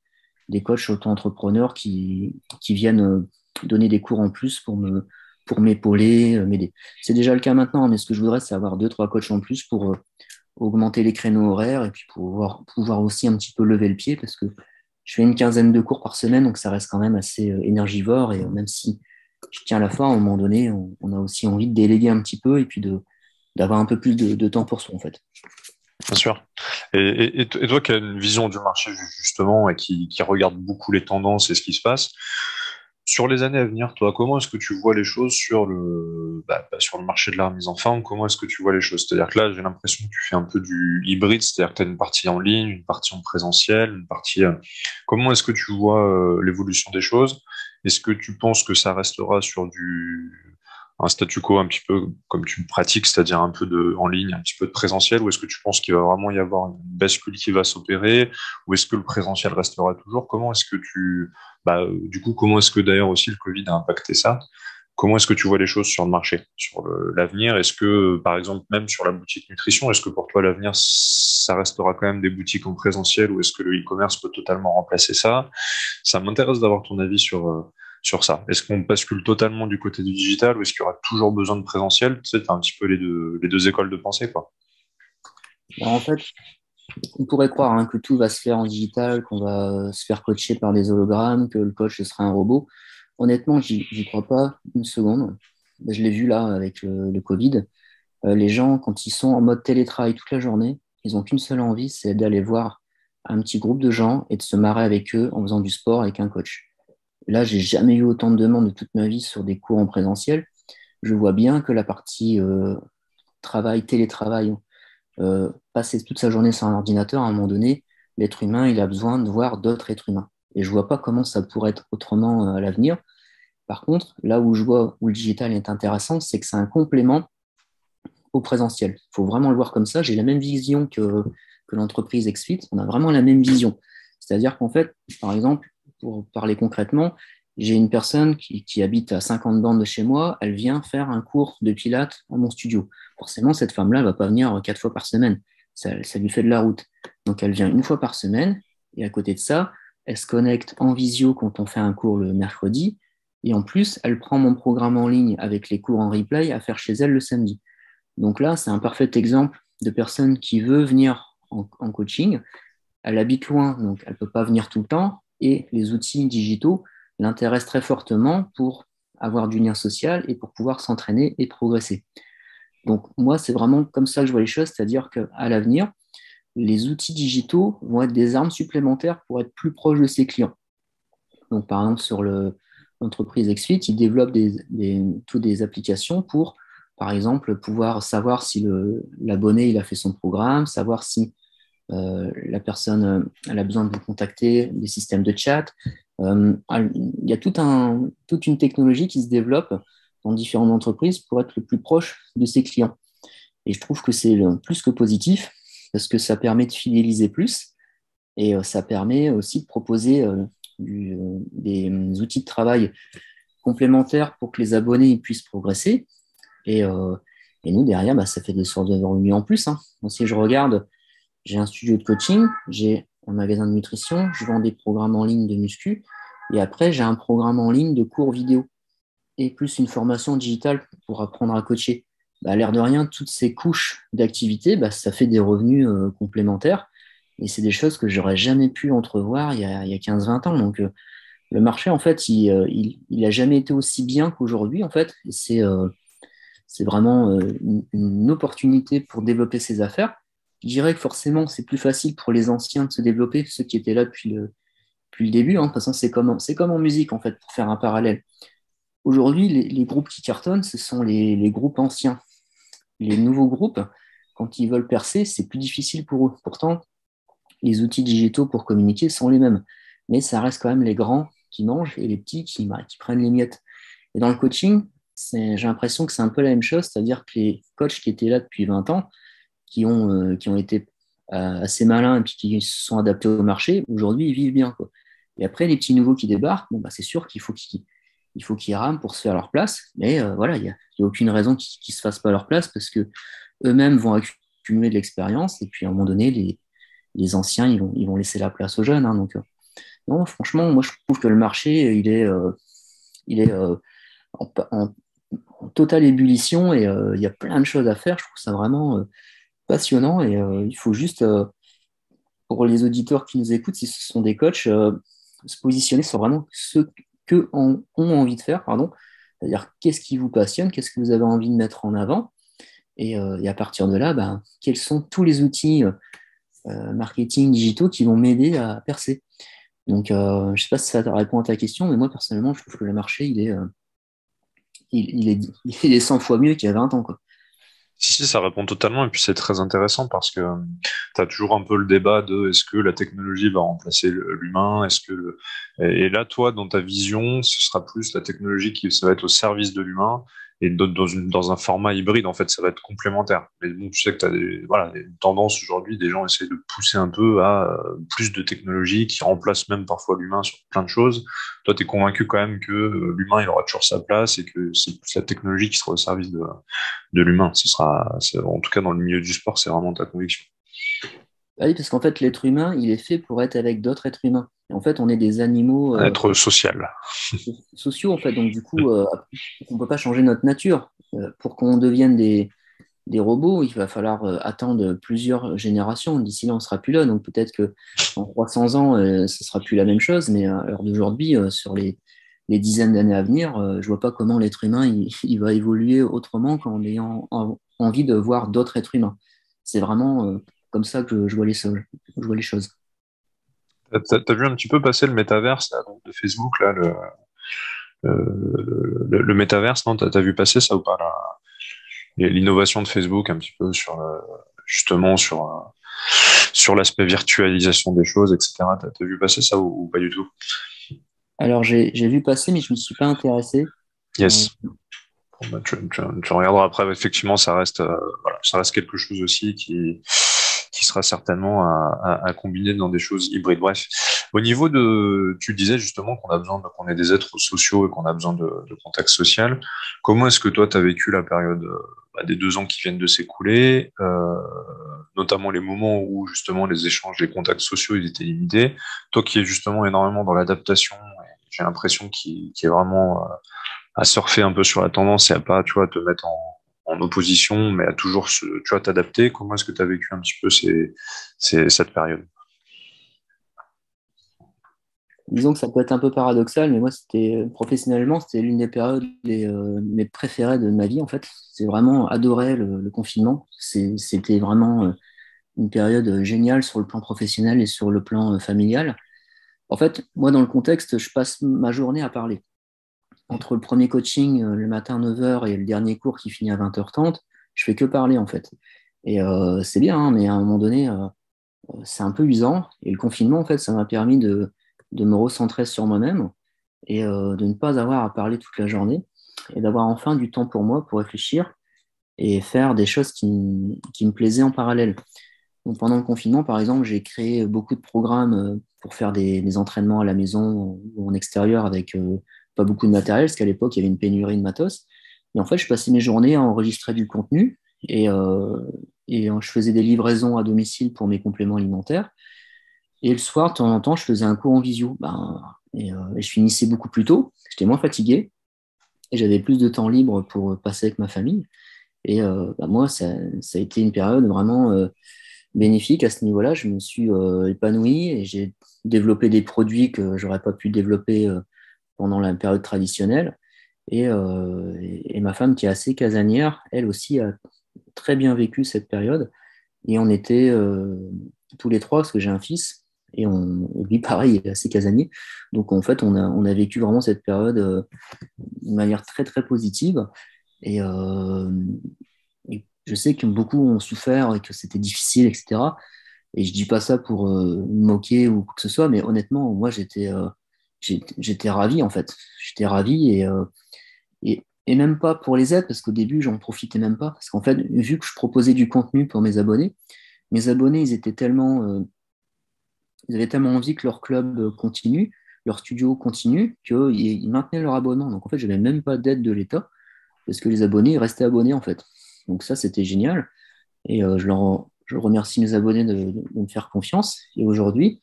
coachs auto-entrepreneurs qui viennent donner des cours en plus pour m'épauler, m'aider. C'est déjà le cas maintenant, mais ce que je voudrais, c'est avoir deux, trois coachs en plus pour augmenter les créneaux horaires et puis pouvoir aussi un petit peu lever le pied parce que je fais une quinzaine de cours par semaine, donc ça reste quand même assez énergivore. Et même si je tiens à la fin, à un moment donné, on a aussi envie de déléguer un petit peu et puis d'avoir un peu plus de temps pour soi, en fait. Bien sûr. Et toi qui as une vision du marché justement et qui regarde beaucoup les tendances et ce qui se passe, sur les années à venir, toi, comment est-ce que tu vois les choses sur sur le marché de la remise en forme? Comment est-ce que tu vois les choses? C'est-à-dire que là, j'ai l'impression que tu fais un peu du hybride, c'est-à-dire que tu as une partie en ligne, une partie en présentiel, une partie. Comment est-ce que tu vois l'évolution des choses? Est-ce que tu penses que ça restera sur un statu quo un petit peu comme tu le pratiques, c'est-à-dire un peu de en ligne, un petit peu de présentiel, ou est-ce que tu penses qu'il va vraiment y avoir une bascule qui va s'opérer, ou est-ce que le présentiel restera toujours? Comment est-ce que du coup, comment est-ce que d'ailleurs aussi le Covid a impacté ça? Comment est-ce que tu vois les choses sur le marché, sur l'avenir? Est-ce que, par exemple, même sur la boutique nutrition, est-ce que pour toi l'avenir, ça restera quand même des boutiques en présentiel, ou est-ce que le e-commerce peut totalement remplacer ça? Ça m'intéresse d'avoir ton avis sur ça. Est-ce qu'on bascule totalement du côté du digital ou est-ce qu'il y aura toujours besoin de présentiel? Tu sais, t'as un petit peu les deux écoles de pensée, quoi. Alors, en fait, on pourrait croire que tout va se faire en digital, qu'on va se faire coacher par des hologrammes, que le coach ce sera un robot. Honnêtement, j'y crois pas une seconde. Je l'ai vu là avec le Covid. Les gens, quand ils sont en mode télétravail toute la journée, ils n'ont qu'une seule envie, c'est d'aller voir un petit groupe de gens et de se marrer avec eux en faisant du sport avec un coach. Là, j'ai jamais eu autant de demandes de toute ma vie sur des cours en présentiel. Je vois bien que la partie télétravail, passer toute sa journée sur un ordinateur, à un moment donné, l'être humain, il a besoin de voir d'autres êtres humains. Et je vois pas comment ça pourrait être autrement à l'avenir. Par contre, là où je vois où le digital est intéressant, c'est que c'est un complément au présentiel. Il faut vraiment le voir comme ça. J'ai la même vision que l'entreprise XFIT. On a vraiment la même vision. C'est-à-dire qu'en fait, par exemple, pour parler concrètement, j'ai une personne qui habite à 50 bornes de chez moi, elle vient faire un cours de pilates à mon studio. Forcément, cette femme-là ne va pas venir 4 fois par semaine. Ça lui fait de la route. Donc, elle vient une fois par semaine. Et à côté de ça, elle se connecte en visio quand on fait un cours le mercredi. Et en plus, elle prend mon programme en ligne avec les cours en replay à faire chez elle le samedi. Donc là, c'est un parfait exemple de personne qui veut venir en coaching. Elle habite loin, donc elle ne peut pas venir tout le temps. Et les outils digitaux l'intéressent très fortement pour avoir du lien social et pour pouvoir s'entraîner et progresser. Donc moi, c'est vraiment comme ça que je vois les choses, c'est-à-dire qu'à l'avenir, les outils digitaux vont être des armes supplémentaires pour être plus proche de ses clients. Donc par exemple, sur l'entreprise XFIT, ils développent toutes des applications pour, par exemple, pouvoir savoir si l'abonné il a fait son programme, savoir si la personne elle a besoin de vous contacter, des systèmes de chat. Il y a toute une technologie qui se développe dans différentes entreprises pour être le plus proche de ses clients. Et je trouve que c'est plus que positif parce que ça permet de fidéliser plus et ça permet aussi de proposer des outils de travail complémentaires pour que les abonnés puissent progresser. Et, euh, et nous, derrière, ça fait des sources de revenus en plus. Donc, si je regarde, j'ai un studio de coaching, j'ai un magasin de nutrition, je vends des programmes en ligne de muscu, et après, j'ai un programme en ligne de cours vidéo et plus une formation digitale pour apprendre à coacher. bah, l'air de rien, toutes ces couches d'activité, bah, ça fait des revenus complémentaires. Et c'est des choses que j'aurais jamais pu entrevoir il y a 15-20 ans. Donc, le marché, en fait, il a jamais été aussi bien qu'aujourd'hui, en fait. Et c'est vraiment une opportunité pour développer ses affaires. Je dirais que forcément, c'est plus facile pour les anciens de se développer, ceux qui étaient là depuis le début. Hein. De toute façon, c'est comme en musique, en fait, pour faire un parallèle. Aujourd'hui, les groupes qui cartonnent, ce sont les groupes anciens. Les nouveaux groupes, quand ils veulent percer, c'est plus difficile pour eux. Pourtant, les outils digitaux pour communiquer sont les mêmes. Mais ça reste quand même les grands qui mangent et les petits qui prennent les miettes. Et dans le coaching, j'ai l'impression que c'est un peu la même chose, c'est-à-dire que les coachs qui étaient là depuis 20 ans, qui ont été assez malins et puis qui se sont adaptés au marché, aujourd'hui, ils vivent bien, quoi. Et après, les petits nouveaux qui débarquent, bon, bah, c'est sûr qu'il faut qu'ils rament pour se faire leur place, mais voilà, il y a aucune raison qu'ils ne se fassent pas leur place parce que eux-mêmes vont accumuler de l'expérience et puis à un moment donné, les anciens, ils vont laisser la place aux jeunes. Hein. Donc, non, franchement, moi, je trouve que le marché, il est en totale ébullition et il y a plein de choses à faire. Je trouve ça vraiment passionnant et il faut juste, pour les auditeurs qui nous écoutent, si ce sont des coachs, se positionner sur vraiment ce que ont envie de faire, pardon. C'est-à-dire qu'est-ce qui vous passionne, qu'est-ce que vous avez envie de mettre en avant et à partir de là, ben, quels sont tous les outils marketing digitaux qui vont m'aider à percer. Donc, je ne sais pas si ça répond à ta question, mais moi, personnellement, je trouve que le marché, il est 100 fois mieux qu'il y a 20 ans, quoi. Si, ça répond totalement, et puis c'est très intéressant parce que tu as toujours un peu le débat de est-ce que la technologie va remplacer l'humain, et là, toi, dans ta vision, ce sera plus la technologie qui ça va être au service de l'humain, et dans un format hybride, en fait, ça va être complémentaire. Mais bon, tu sais que tu as voilà, des tendances aujourd'hui, des gens essaient de pousser un peu à plus de technologie qui remplace même parfois l'humain sur plein de choses. Toi, tu es convaincu quand même que l'humain, il aura toujours sa place et que c'est plus la technologie qui sera au service de l'humain. En tout cas, dans le milieu du sport, c'est vraiment ta conviction. Ah oui, parce qu'en fait, l'être humain, il est fait pour être avec d'autres êtres humains. Et en fait, on est des animaux Être social. sociaux, en fait. Donc, du coup, on ne peut pas changer notre nature. Pour qu'on devienne des robots, il va falloir attendre plusieurs générations. D'ici là, on ne sera plus là. Donc, peut-être que en 300 ans, ce ne sera plus la même chose. Mais à l'heure d'aujourd'hui, sur les dizaines d'années à venir, je ne vois pas comment l'être humain il va évoluer autrement qu'en ayant envie de voir d'autres êtres humains. C'est vraiment comme ça que je vois les choses. T'as vu un petit peu passer le métaverse là, donc, de Facebook, là, le métaverse, non? T'as vu passer ça ou pas, là? L'innovation de Facebook un petit peu justement sur l'aspect virtualisation des choses, etc. T'as vu passer ça ou pas du tout? Alors, j'ai vu passer, mais je ne m'y suis pas intéressé. Euh, Yes. Bon, bah, tu regarderas après. Effectivement, voilà, ça reste quelque chose aussi qui sera certainement à combiner dans des choses hybrides. Bref, au niveau tu disais justement qu'on est des êtres sociaux et qu'on a besoin de contact social. Comment est-ce que toi, tu as vécu la période des 2 ans qui viennent de s'écouler, notamment les moments où justement les échanges, les contacts sociaux, ils étaient limités. Toi qui es justement énormément dans l'adaptation, j'ai l'impression qu'il est vraiment à surfer un peu sur la tendance et à pas, tu vois, te mettre en opposition, mais à toujours, tu vois, t'adapter. Comment est-ce que tu as vécu un petit peu cette période? Disons que ça peut être un peu paradoxal, mais moi, professionnellement, c'était l'une des périodes mes préférées de ma vie, en fait. J'ai vraiment adoré le confinement. C'était vraiment une période géniale sur le plan professionnel et sur le plan familial. En fait, moi, dans le contexte, je passe ma journée à parler. Entre le premier coaching le matin à 9 heures et le dernier cours qui finit à 20h30, je fais que parler, en fait. Et c'est bien, hein, mais à un moment donné, c'est un peu usant. Et le confinement, en fait, ça m'a permis de me recentrer sur moi-même et de ne pas avoir à parler toute la journée et d'avoir enfin du temps pour moi pour réfléchir et faire des choses qui me plaisaient en parallèle. Donc, pendant le confinement, par exemple, j'ai créé beaucoup de programmes pour faire des entraînements à la maison ou en extérieur avec pas beaucoup de matériel, parce qu'à l'époque, il y avait une pénurie de matos. Et en fait, je passais mes journées à enregistrer du contenu et je faisais des livraisons à domicile pour mes compléments alimentaires. Et le soir, de temps en temps, je faisais un cours en visio. Et je finissais beaucoup plus tôt, j'étais moins fatigué et j'avais plus de temps libre pour passer avec ma famille. Et moi, ça a été une période vraiment bénéfique à ce niveau-là. Je me suis épanoui et j'ai développé des produits que j'aurais pas pu développer pendant la période traditionnelle. Et ma femme, qui est assez casanière, elle aussi a très bien vécu cette période. Et on était tous les trois, parce que j'ai un fils, et lui, pareil, il est assez casanier. Donc, en fait, on a vécu vraiment cette période de manière très, très positive. Et, euh, et je sais que beaucoup ont souffert et que c'était difficile, etc. Et je dis pas ça pour me moquer ou quoi que ce soit, mais honnêtement, moi, j'étais ravi, en fait. J'étais ravi et même pas pour les aides, parce qu'au début, j'en profitais même pas. Parce qu'en fait, vu que je proposais du contenu pour mes abonnés, ils avaient tellement envie que leur club continue, leur studio continue, qu'ils maintenaient leur abonnement. Donc en fait, je n'avais même pas d'aide de l'État, parce que les abonnés ils restaient abonnés en fait. Donc ça, c'était génial. Et je remercie mes abonnés de me faire confiance. Et aujourd'hui,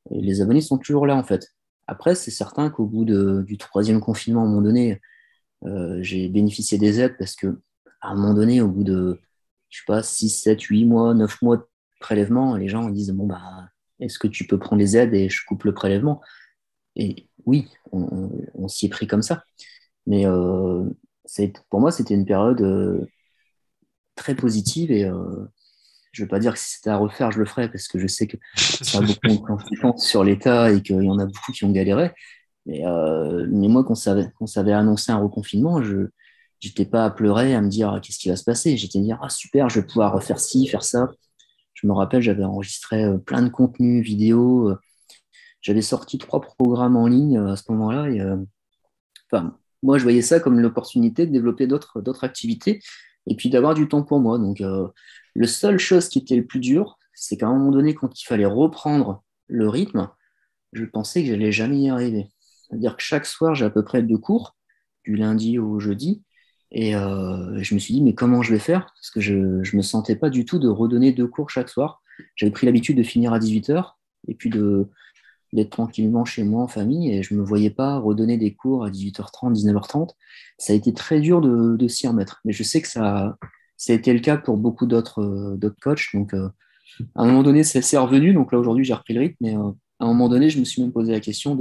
les abonnés sont toujours là en fait. Après, c'est certain qu'au bout du troisième confinement, à un moment donné, j'ai bénéficié des aides parce que à un moment donné, au bout de, je sais pas, 6 7 8 mois, 9 mois de prélèvement, les gens ils disent, bon, bah, est-ce que tu peux prendre les aides et je coupe le prélèvement? Et oui, on s'y est pris comme ça. Mais pour moi, c'était une période très positive et je ne veux pas dire que si c'était à refaire, je le ferais parce que je sais que ça a beaucoup de conséquences sur l'État et qu'il y en a beaucoup qui ont galéré. Mais moi, quand ça avait annoncé un reconfinement, je n'étais pas à pleurer, à me dire ah, qu'est-ce qui va se passer. J'étais à me dire ah super, je vais pouvoir refaire ci, faire ça. Je me rappelle, j'avais enregistré plein de contenus vidéo. J'avais sorti 3 programmes en ligne à ce moment-là. Enfin, moi, je voyais ça comme l'opportunité de développer d'autres activités et puis d'avoir du temps pour moi. Donc, le seule chose qui était le plus dur, c'est qu'à un moment donné, quand il fallait reprendre le rythme, je pensais que j'allais jamais y arriver. C'est-à-dire que chaque soir, j'ai à peu près 2 cours, du lundi au jeudi. Et je me suis dit, mais comment je vais faire? Parce que je ne me sentais pas du tout de redonner 2 cours chaque soir. J'avais pris l'habitude de finir à 18 heures et puis d'être tranquillement chez moi en famille et je ne me voyais pas redonner des cours à 18h30, 19h30. Ça a été très dur de s'y remettre. Mais je sais que ça a été le cas pour beaucoup d'autres coachs. Donc, à un moment donné, c'est revenu. Donc là, aujourd'hui, j'ai repris le rythme. Mais à un moment donné, je me suis même posé la question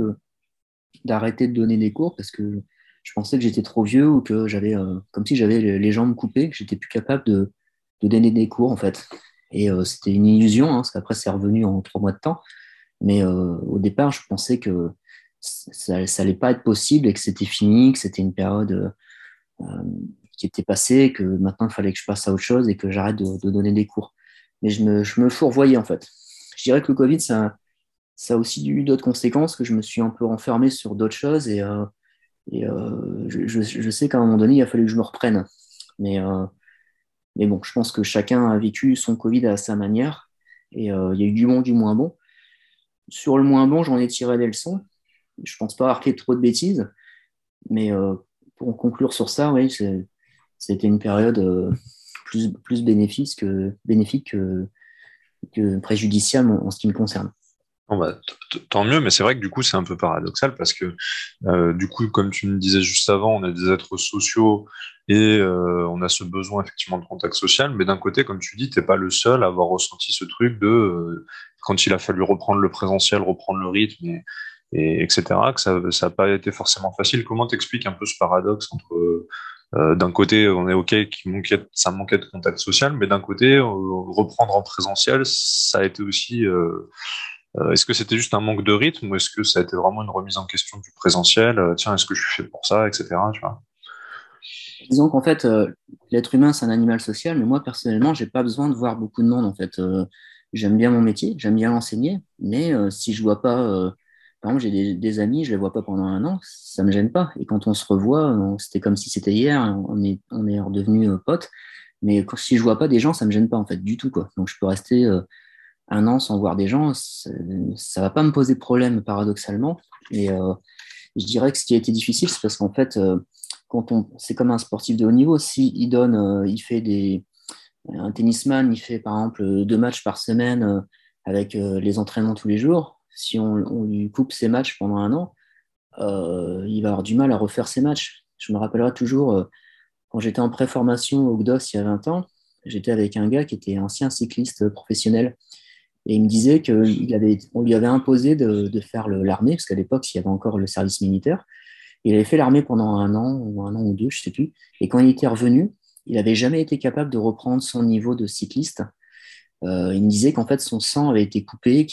d'arrêter de donner des cours parce que je pensais que j'étais trop vieux ou que j'avais, comme si j'avais les jambes coupées, que j'étais plus capable de donner des cours, en fait. Et c'était une illusion, hein, parce qu'après, c'est revenu en 3 mois de temps. Mais au départ, je pensais que ça allait pas être possible et que c'était fini, que c'était une période euh, qui était passée, que maintenant, il fallait que je passe à autre chose et que j'arrête de donner des cours. Mais je me fourvoyais, en fait. Je dirais que le Covid, ça a aussi eu d'autres conséquences, que je me suis un peu renfermé sur d'autres choses je sais qu'à un moment donné, il a fallu que je me reprenne. Mais, euh, mais bon, je pense que chacun a vécu son Covid à sa manière et il y a eu du bon, du moins bon. Sur le moins bon, j'en ai tiré des leçons. Je pense pas avoir fait trop de bêtises, mais pour conclure sur ça, oui, c'était une période plus bénéfique que préjudiciable en ce qui me concerne. Bon, bah, tant mieux, mais c'est vrai que du coup, c'est un peu paradoxal parce que, du coup, comme tu me disais juste avant, on est des êtres sociaux et on a ce besoin effectivement de contact social, mais d'un côté, comme tu dis, t'es pas le seul à avoir ressenti ce truc de quand il a fallu reprendre le présentiel, reprendre le rythme et etc., que ça n'a pas été forcément facile. Comment t'expliques un peu ce paradoxe entre d'un côté, on est OK, ça manquait de contact social, mais d'un côté, reprendre en présentiel, ça a été aussi est-ce que c'était juste un manque de rythme ou est-ce que ça a été vraiment une remise en question du présentiel? Tiens, est-ce que je suis fait pour ça, etc. Tu vois? Disons qu'en fait, l'être humain, c'est un animal social, mais moi, personnellement, j'ai pas besoin de voir beaucoup de monde, en fait. J'aime bien mon métier, j'aime bien l'enseigner, mais si je vois pas, par exemple, j'ai des amis, je les vois pas pendant un an, ça me gêne pas. Et quand on se revoit, c'était comme si c'était hier, on est redevenus potes, mais si je vois pas des gens, ça me gêne pas, en fait, du tout, quoi. Donc, je peux rester un an sans voir des gens, ça va pas me poser de problème, paradoxalement. Et je dirais que ce qui a été difficile, c'est parce qu'en fait, c'est comme un sportif de haut niveau. Si il donne, un tennisman, il fait par exemple 2 matchs par semaine avec les entraînements tous les jours. Si on lui coupe ses matchs pendant un an, il va avoir du mal à refaire ses matchs. Je me rappellerai toujours quand j'étais en préformation au GDOS il y a 20 ans, j'étais avec un gars qui était ancien cycliste professionnel. Et il me disait qu'on lui avait imposé de faire l'armée, parce qu'à l'époque, il y avait encore le service militaire. Il avait fait l'armée pendant un an ou deux, je ne sais plus. Et quand il était revenu, il n'avait jamais été capable de reprendre son niveau de cycliste. Il me disait qu'en fait, son sang avait été coupé,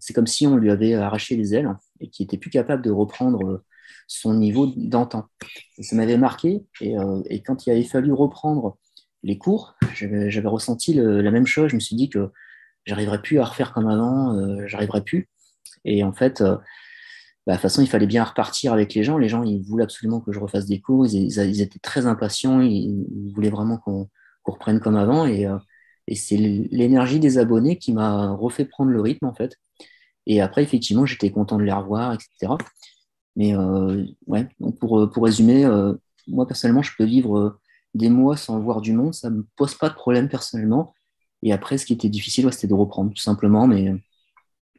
c'est comme si on lui avait arraché les ailes et qu'il n'était plus capable de reprendre son niveau d'antan. Et ça m'avait marqué. Et quand il avait fallu reprendre les cours, j'avais ressenti la même chose. Je me suis dit que j'arriverais plus à refaire comme avant, j'arriverais plus. Et en fait, de toute façon, il fallait bien repartir avec les gens. Les gens, ils voulaient absolument que je refasse des cours. Ils étaient très impatients. Ils voulaient vraiment qu'on reprenne comme avant. Et c'est l'énergie des abonnés qui m'a refait prendre le rythme, en fait. Et après, effectivement, j'étais content de les revoir, etc. Mais ouais, donc pour résumer, moi, personnellement, je peux vivre des mois sans voir du monde. Ça ne me pose pas de problème, personnellement. Et après, ce qui était difficile, ouais, c'était de reprendre, tout simplement. Mais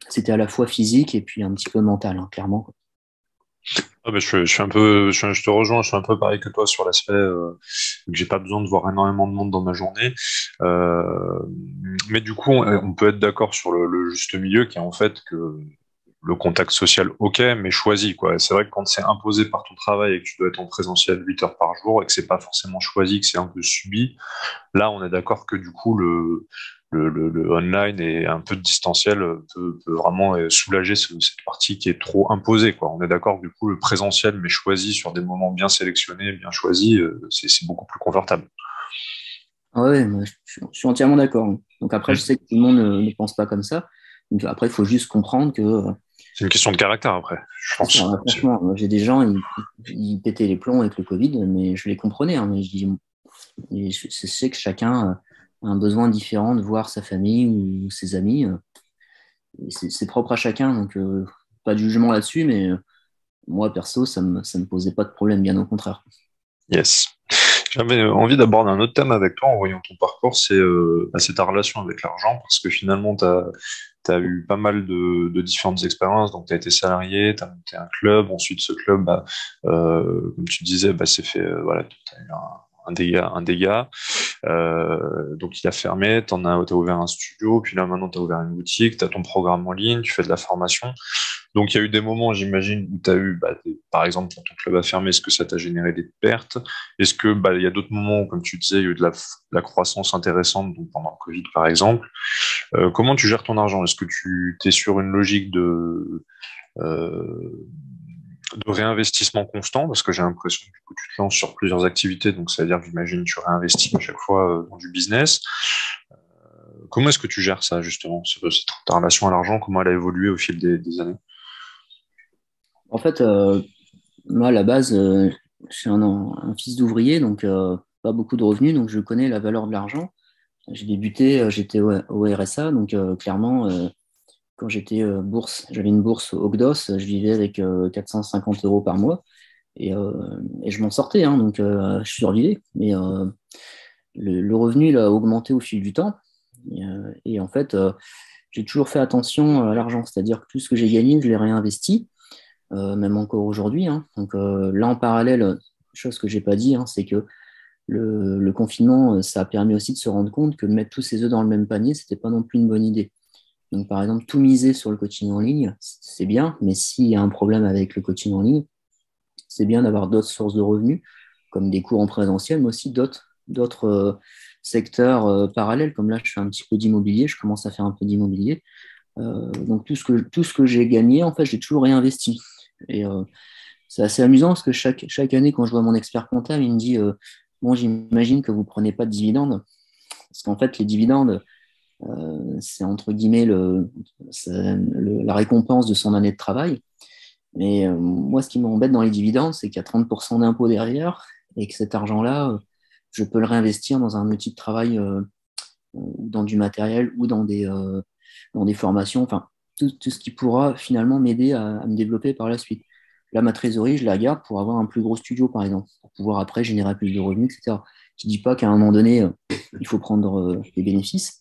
c'était à la fois physique et puis un petit peu mental, hein, clairement, quoi. Ah bah, je suis un peu, je te rejoins, je suis un peu pareil que toi sur l'aspect que j'ai pas besoin de voir énormément de monde dans ma journée. Euh, mais du coup, on peut être d'accord sur le juste milieu qui est en fait que le contact social, ok, mais choisi, quoi. C'est vrai que quand c'est imposé par ton travail et que tu dois être en présentiel 8 heures par jour et que c'est pas forcément choisi, que c'est un peu subi, là, on est d'accord que du coup, le online et un peu de distanciel peut vraiment soulager cette partie qui est trop imposée, quoi. On est d'accord que du coup, le présentiel, mais choisi sur des moments bien sélectionnés, bien choisis, c'est beaucoup plus confortable. Ah ouais, moi, je suis entièrement d'accord, hein. Donc après, je Mm. sais que tout le monde ne pense pas comme ça. Donc après, il faut juste comprendre que C'est une question de caractère après, je c'est ça, pense. hein, franchement, moi, j'ai des gens, ils pétaient les plombs avec le Covid, mais je les comprenais, hein. Mais je sais que chacun a un besoin différent de voir sa famille ou ses amis. Et c'est propre à chacun, donc pas de jugement là-dessus, mais moi, perso, ça me posait pas de problème, bien au contraire. Yes. J'avais envie d'aborder un autre thème avec toi en voyant ton parcours, c'est ta relation avec l'argent, parce que finalement, tu as eu pas mal de différentes expériences. Donc, tu as été salarié, tu as monté un club. Ensuite, ce club, bah, comme tu disais, bah, c'est fait, voilà, tu as eu un dégât, un dégât. Donc il a fermé, t'as ouvert un studio, puis là maintenant tu as ouvert une boutique, tu as ton programme en ligne, tu fais de la formation. Donc il y a eu des moments, j'imagine, où tu as eu, bah, par exemple, quand ton club a fermé, est-ce que ça t'a généré des pertes? Est-ce que bah, il y a d'autres moments où, comme tu disais, il y a eu de la croissance intéressante, donc pendant le Covid par exemple. Comment tu gères ton argent? Est-ce que tu es sur une logique euh, de réinvestissement constant, parce que j'ai l'impression que du coup, tu te lances sur plusieurs activités, donc ça veut dire que j'imagine que tu réinvestis à chaque fois dans du business. Comment est-ce que tu gères ça, justement, ta relation à l'argent, comment elle a évolué au fil des années? En fait, moi, à la base, je suis un fils d'ouvrier, donc pas beaucoup de revenus, donc je connais la valeur de l'argent. J'ai débuté, j'étais au RSA, donc clairement, quand j'étais j'avais une bourse au GDOS, je vivais avec 450 € par mois et je m'en sortais, hein, donc je survivais. Mais le revenu il a augmenté au fil du temps et en fait, j'ai toujours fait attention à l'argent, c'est-à-dire que tout ce que j'ai gagné, je l'ai réinvesti, même encore aujourd'hui, hein. Donc là, en parallèle, chose que j'ai pas dit, hein, c'est que le confinement, ça a permis aussi de se rendre compte que mettre tous ses œufs dans le même panier, c'était pas non plus une bonne idée. Donc, par exemple, tout miser sur le coaching en ligne, c'est bien, mais s'il y a un problème avec le coaching en ligne, c'est bien d'avoir d'autres sources de revenus, comme des cours en présentiel, mais aussi d'autres secteurs parallèles. Comme là, je fais un petit peu d'immobilier, je commence à faire un peu d'immobilier. Donc, tout ce que j'ai gagné, en fait, j'ai toujours réinvesti. Et c'est assez amusant parce que chaque année, quand je vois mon expert comptable, il me dit bon, j'imagine que vous ne prenez pas de dividendes. Parce qu'en fait, les dividendes, c'est entre guillemets la récompense de son année de travail. Mais moi, ce qui m'embête dans les dividendes, c'est qu'il y a 30% d'impôts derrière et que cet argent-là, je peux le réinvestir dans un outil de travail, ou dans du matériel ou dans des formations, enfin, tout ce qui pourra finalement m'aider à me développer par la suite. Là, ma trésorerie, je la garde pour avoir un plus gros studio, par exemple, pour pouvoir après générer plus de revenus, etc. Je ne dis pas qu'à un moment donné, il faut prendre des bénéfices,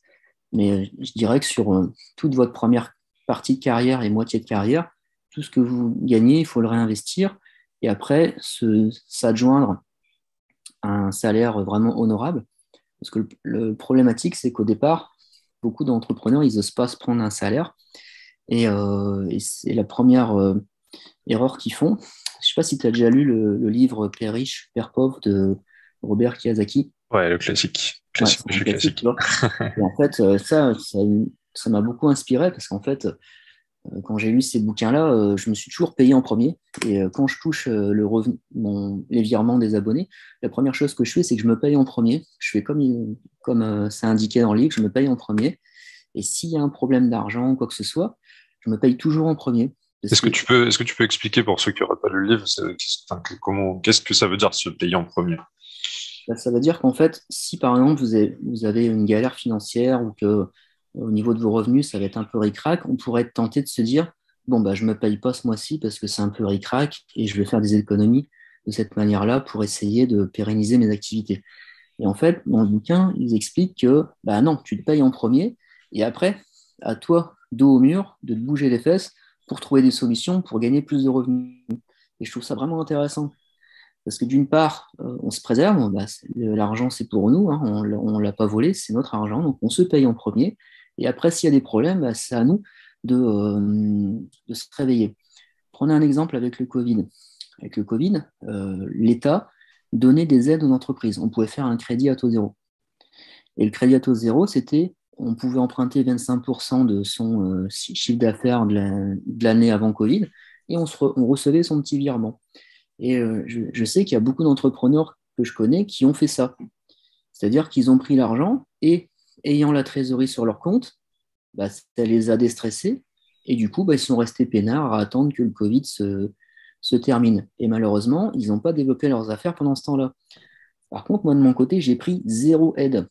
mais je dirais que sur toute votre première partie de carrière et moitié de carrière, tout ce que vous gagnez, il faut le réinvestir et après s'adjoindre un salaire vraiment honorable. Parce que le problématique, c'est qu'au départ, beaucoup d'entrepreneurs, ils n'osent pas se prendre un salaire. Et c'est la première erreur qu'ils font. Je ne sais pas si tu as déjà lu le livre Père riche, Père pauvre de Robert Kiyosaki. Ouais, le classique. Ouais, Classique c'est de un chez classique, tu classique. vois. Et en fait, ça m'a beaucoup inspiré parce qu'en fait, quand j'ai lu ces bouquins-là, je me suis toujours payé en premier. Et quand je touche le revenu, les virements des abonnés, la première chose que je fais, c'est que je me paye en premier. Je fais comme c'est indiqué dans le livre, je me paye en premier. Et s'il y a un problème d'argent ou quoi que ce soit, je me paye toujours en premier. Parce que Est-ce que tu peux expliquer pour ceux qui n'auraient pas lu le livre, qu'est-ce que ça veut dire se payer en premier? bah, ça veut dire qu'en fait, si par exemple vous avez une galère financière ou que au niveau de vos revenus, ça va être un peu ric-rac, on pourrait être tenté de se dire, bon, bah, je ne me paye pas ce mois-ci parce que c'est un peu ric-rac et je vais faire des économies de cette manière-là pour essayer de pérenniser mes activités. Et en fait, dans le bouquin, ils expliquent que bah non, tu te payes en premier et après, à toi, dos au mur, de te bouger les fesses pour trouver des solutions pour gagner plus de revenus. Et je trouve ça vraiment intéressant. Parce que d'une part, on se préserve, bah, l'argent c'est pour nous, hein, on ne l'a pas volé, c'est notre argent, donc on se paye en premier. Et après, s'il y a des problèmes, bah, c'est à nous de se réveiller. Prenez un exemple avec le Covid. Avec le Covid, l'État donnait des aides aux entreprises. On pouvait faire un crédit à taux zéro. Et le crédit à taux zéro, c'était, on pouvait emprunter 25% de son chiffre d'affaires de l'année avant Covid, et on recevait son petit virement. Et je sais qu'il y a beaucoup d'entrepreneurs que je connais qui ont fait ça. C'est-à-dire qu'ils ont pris l'argent et, ayant la trésorerie sur leur compte, bah, ça les a déstressés. Et du coup, bah, ils sont restés peinards à attendre que le Covid se termine. Et malheureusement, ils n'ont pas développé leurs affaires pendant ce temps-là. Par contre, moi, de mon côté, j'ai pris zéro aide.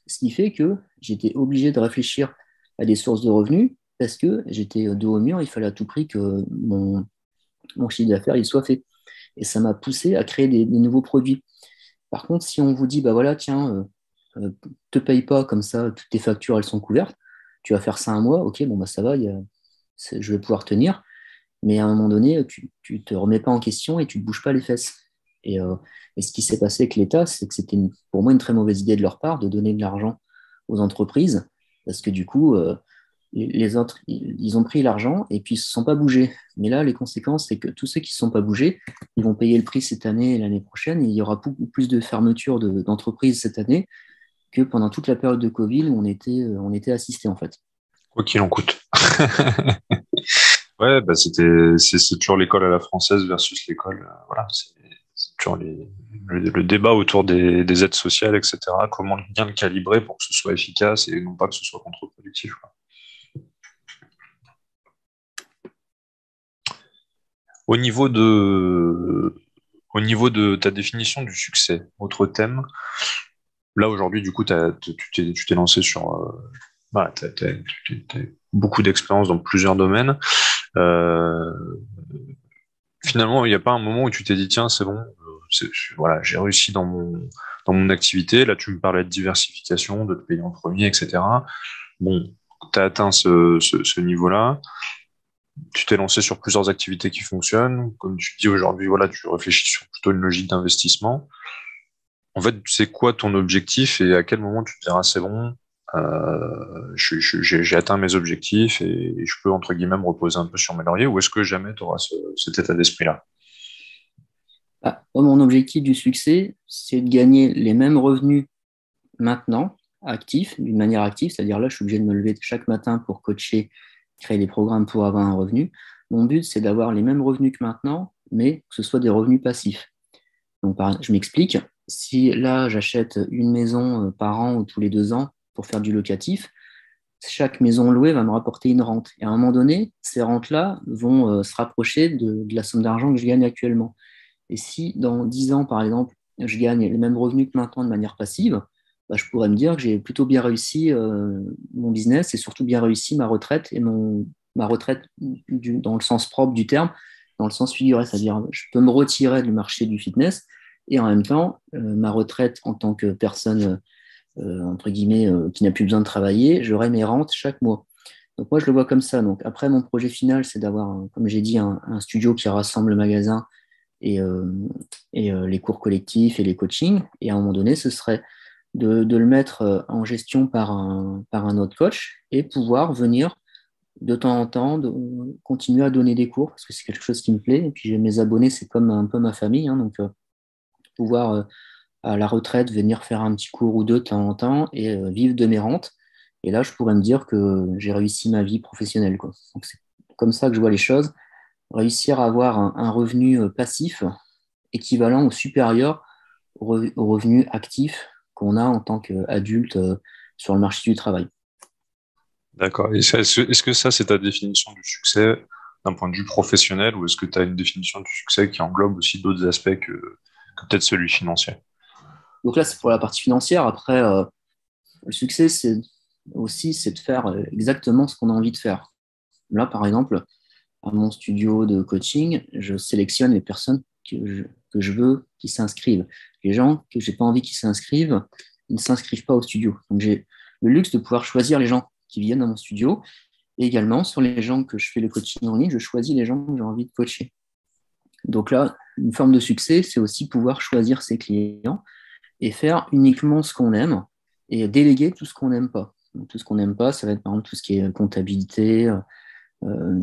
Ce qui fait que j'étais obligé de réfléchir à des sources de revenus parce que j'étais dos au mur, il fallait à tout prix que mon chiffre d'affaires il soit fait. Et ça m'a poussé à créer des nouveaux produits. Par contre, si on vous dit, bah voilà, tiens, te paye pas comme ça, toutes tes factures, elles sont couvertes, tu vas faire ça un mois, ok, bon, bah ça va, je vais pouvoir tenir. Mais à un moment donné, tu te remets pas en question et tu te bouges pas les fesses. Et, euh, et ce qui s'est passé avec l'État, c'est que c'était pour moi une très mauvaise idée de leur part de donner de l'argent aux entreprises, parce que du coup, les autres, ils ont pris l'argent et puis ils ne se sont pas bougés. Mais là, les conséquences, c'est que tous ceux qui ne se sont pas bougés, ils vont payer le prix cette année et l'année prochaine. Et il y aura beaucoup plus de fermetures d'entreprises cette année que pendant toute la période de Covid où on était assisté en fait. Quoi qu'il en coûte. Ouais, bah c'est toujours l'école à la française versus l'école, voilà, c'est toujours le débat autour des aides sociales, etc. Comment bien le calibrer pour que ce soit efficace et non pas que ce soit contre-productif, quoi. Au niveau de, au niveau de ta définition du succès, autre thème, là aujourd'hui, du coup, tu t'es lancé sur, voilà, t'as beaucoup d'expérience dans plusieurs domaines. Euh, Finalement, il n'y a pas un moment où tu t'es dit, tiens, c'est bon, voilà, j'ai réussi dans mon activité. Là, tu me parlais de diversification, de te payer en premier, etc. Bon, tu as atteint ce niveau-là. Tu t'es lancé sur plusieurs activités qui fonctionnent. Comme tu dis aujourd'hui, voilà, tu réfléchis sur plutôt une logique d'investissement. En fait, c'est quoi ton objectif et à quel moment tu te diras, c'est bon, j'ai atteint mes objectifs et je peux, entre guillemets, me reposer un peu sur mes lauriers, ou est-ce que jamais tu auras cet état d'esprit-là? Ah, moi, mon objectif du succès, c'est de gagner les mêmes revenus maintenant, actifs, d'une manière active, c'est-à-dire là, je suis obligé de me lever chaque matin pour coacher, créer des programmes pour avoir un revenu. Mon but, c'est d'avoir les mêmes revenus que maintenant, mais que ce soit des revenus passifs. Donc, je m'explique. Si là, j'achète une maison par an ou tous les 2 ans pour faire du locatif, chaque maison louée va me rapporter une rente. Et à un moment donné, ces rentes-là vont se rapprocher de la somme d'argent que je gagne actuellement. Et si dans 10 ans, par exemple, je gagne les mêmes revenus que maintenant de manière passive, bah, je pourrais me dire que j'ai plutôt bien réussi mon business et surtout bien réussi ma retraite et ma retraite dans le sens propre du terme, dans le sens figuré, c'est-à-dire je peux me retirer du marché du fitness et en même temps, ma retraite en tant que personne, entre guillemets, qui n'a plus besoin de travailler, j'aurai mes rentes chaque mois. Donc moi, je le vois comme ça. Donc après, mon projet final, c'est d'avoir, comme j'ai dit, un studio qui rassemble le magasin et, les cours collectifs et les coachings. Et à un moment donné, ce serait de le mettre en gestion par un autre coach et pouvoir venir de temps en temps continuer à donner des cours parce que c'est quelque chose qui me plaît. Et puis mes abonnés, c'est comme un peu ma famille, hein, donc pouvoir à la retraite venir faire un petit cours ou deux de temps en temps et vivre de mes rentes. Et là, je pourrais me dire que j'ai réussi ma vie professionnelle, quoi. Donc c'est comme ça que je vois les choses. Réussir à avoir un revenu passif équivalent ou supérieur au revenu actif qu'on a en tant qu'adulte sur le marché du travail. D'accord. Et est-ce que ça, c'est ta définition du succès d'un point de vue professionnel ou est-ce que tu as une définition du succès qui englobe aussi d'autres aspects que peut-être celui financier? Donc là, c'est pour la partie financière. Après, le succès, c'est de faire exactement ce qu'on a envie de faire. Là, par exemple, à mon studio de coaching, je sélectionne les personnes que je veux qui s'inscrivent. Les gens que j'ai pas envie qu'ils s'inscrivent, ils ne s'inscrivent pas au studio. Donc j'ai le luxe de pouvoir choisir les gens qui viennent dans mon studio. Et également, sur les gens que je fais le coaching en ligne, je choisis les gens que j'ai envie de coacher. Donc là, une forme de succès, c'est aussi pouvoir choisir ses clients et faire uniquement ce qu'on aime et déléguer tout ce qu'on n'aime pas. Donc, tout ce qu'on n'aime pas, ça va être par exemple tout ce qui est comptabilité,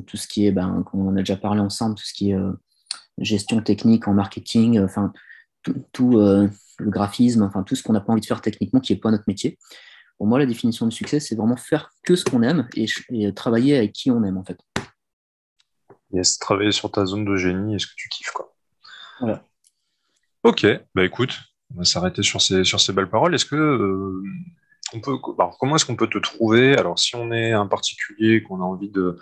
tout ce qui est, comme on a déjà parlé ensemble, tout ce qui est gestion technique en marketing, enfin, tout le graphisme, enfin, tout ce qu'on n'a pas envie de faire techniquement, qui n'est pas notre métier. Pour moi, la définition du succès, c'est vraiment faire que ce qu'on aime et travailler avec qui on aime, en fait. Yes, travailler sur ta zone de génie et ce que tu kiffes, quoi. Voilà. Ok, bah écoute, on va s'arrêter sur ces belles paroles. Est-ce que alors, comment est-ce qu'on peut te trouver? Alors, si on est un particulier, qu'on a envie de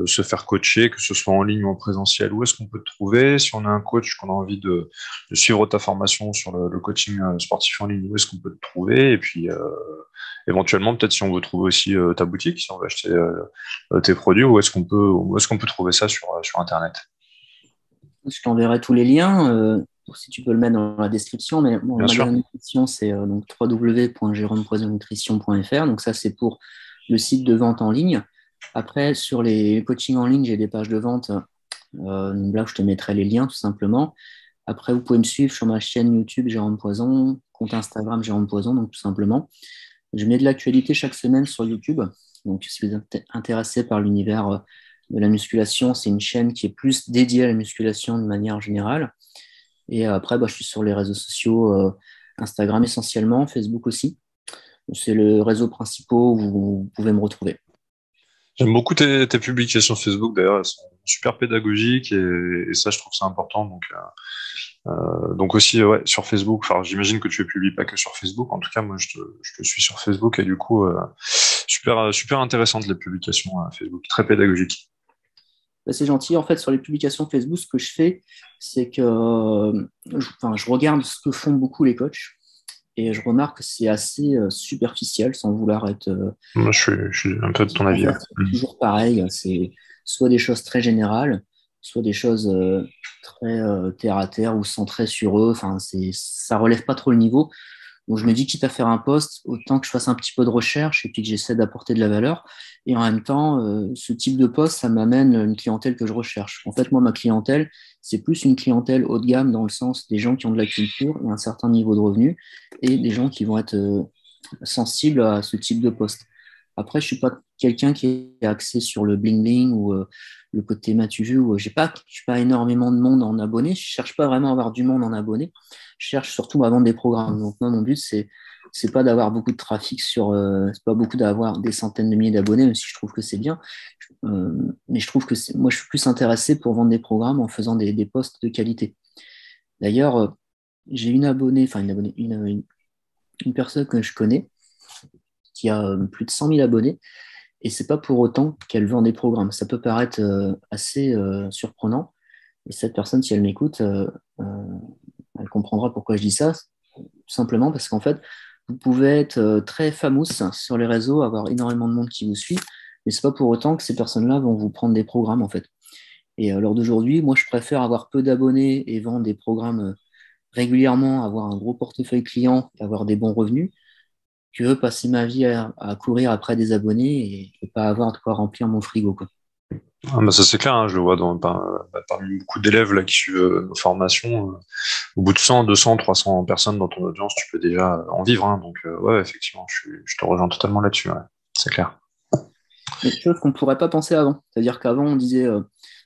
se faire coacher, que ce soit en ligne ou en présentiel, où est-ce qu'on peut te trouver? Si on a un coach, qu'on a envie de suivre ta formation sur le coaching sportif en ligne, où est-ce qu'on peut te trouver? Et puis, éventuellement, peut-être si on veut trouver aussi ta boutique, si on veut acheter tes produits, où est-ce qu'on peut trouver ça sur Internet? Je t'enverrai tous les liens, si tu peux le mettre dans la description. Mais bon, le Bien sûr. magasin de nutrition, c'est donc www.jérômepoisonnutrition.fr. Donc ça, c'est pour le site de vente en ligne. Après, sur les coachings en ligne, j'ai des pages de vente. Là, je te mettrai les liens, tout simplement. Après, vous pouvez me suivre sur ma chaîne YouTube Jérôme Poison, compte Instagram Jérôme Poison, donc tout simplement. Je mets de l'actualité chaque semaine sur YouTube. Donc, si vous êtes intéressé par l'univers de la musculation, c'est une chaîne qui est plus dédiée à la musculation de manière générale. Et après, je suis sur les réseaux sociaux, Instagram essentiellement, Facebook aussi. C'est le réseau principal où vous pouvez me retrouver. J'aime beaucoup tes publications Facebook, d'ailleurs, elles sont super pédagogiques et ça, je trouve ça important. Donc aussi, ouais, sur Facebook, enfin, j'imagine que tu ne publies pas que sur Facebook. En tout cas, moi, je te suis sur Facebook et du coup, super intéressantes les publications Facebook, très pédagogiques. C'est gentil. En fait, sur les publications Facebook, ce que je fais, c'est que je regarde ce que font beaucoup les coachs et je remarque que c'est assez superficiel sans vouloir être Moi, je suis un peu de ton en avis. fait, Ouais. c'est toujours pareil. C'est soit des choses très générales, soit des choses très terre à terre ou centrées sur eux. Enfin, ça relève pas trop le niveau. Donc, je me dis, quitte à faire un poste, autant que je fasse un petit peu de recherche et puis que j'essaie d'apporter de la valeur. Et en même temps, ce type de poste, ça m'amène une clientèle que je recherche. En fait, moi, ma clientèle, c'est plus une clientèle haut de gamme dans le sens des gens qui ont de la culture et un certain niveau de revenu et des gens qui vont être sensibles à ce type de poste. Après, je suis pas quelqu'un qui est axé sur le bling-bling ou le côté m'as-tu vu, ou je suis pas énormément de monde en abonnés. Je cherche pas vraiment à avoir du monde en abonnés. Je cherche surtout à vendre des programmes. Donc, moi, mon but, c'est pas d'avoir beaucoup de trafic c'est pas beaucoup d'avoir des centaines de milliers d'abonnés, même si je trouve que c'est bien. Mais je trouve que moi, je suis plus intéressé pour vendre des programmes en faisant des posts de qualité. D'ailleurs, j'ai une abonnée, enfin une personne que je connais qui a plus de 100 000 abonnés, et c'est pas pour autant qu'elle vend des programmes. Ça peut paraître assez surprenant, et cette personne, si elle m'écoute, elle comprendra pourquoi je dis ça, tout simplement parce qu'en fait, vous pouvez être très famous sur les réseaux, avoir énormément de monde qui vous suit, mais c'est pas pour autant que ces personnes-là vont vous prendre des programmes, en fait. Et à l'heure d'aujourd'hui, moi, je préfère avoir peu d'abonnés et vendre des programmes régulièrement, avoir un gros portefeuille client et avoir des bons revenus, que passer ma vie à courir après des abonnés et pas avoir de quoi remplir mon frigo, quoi. Ah bah ça c'est clair, hein, je le vois parmi beaucoup d'élèves là qui suivent nos formations. Au bout de 100, 200, 300 personnes dans ton audience, tu peux déjà en vivre. Hein, donc ouais, effectivement, je te rejoins totalement là-dessus. Ouais, c'est clair. Mais chose qu'on ne pourrait pas penser avant. C'est-à-dire qu'avant, on disait,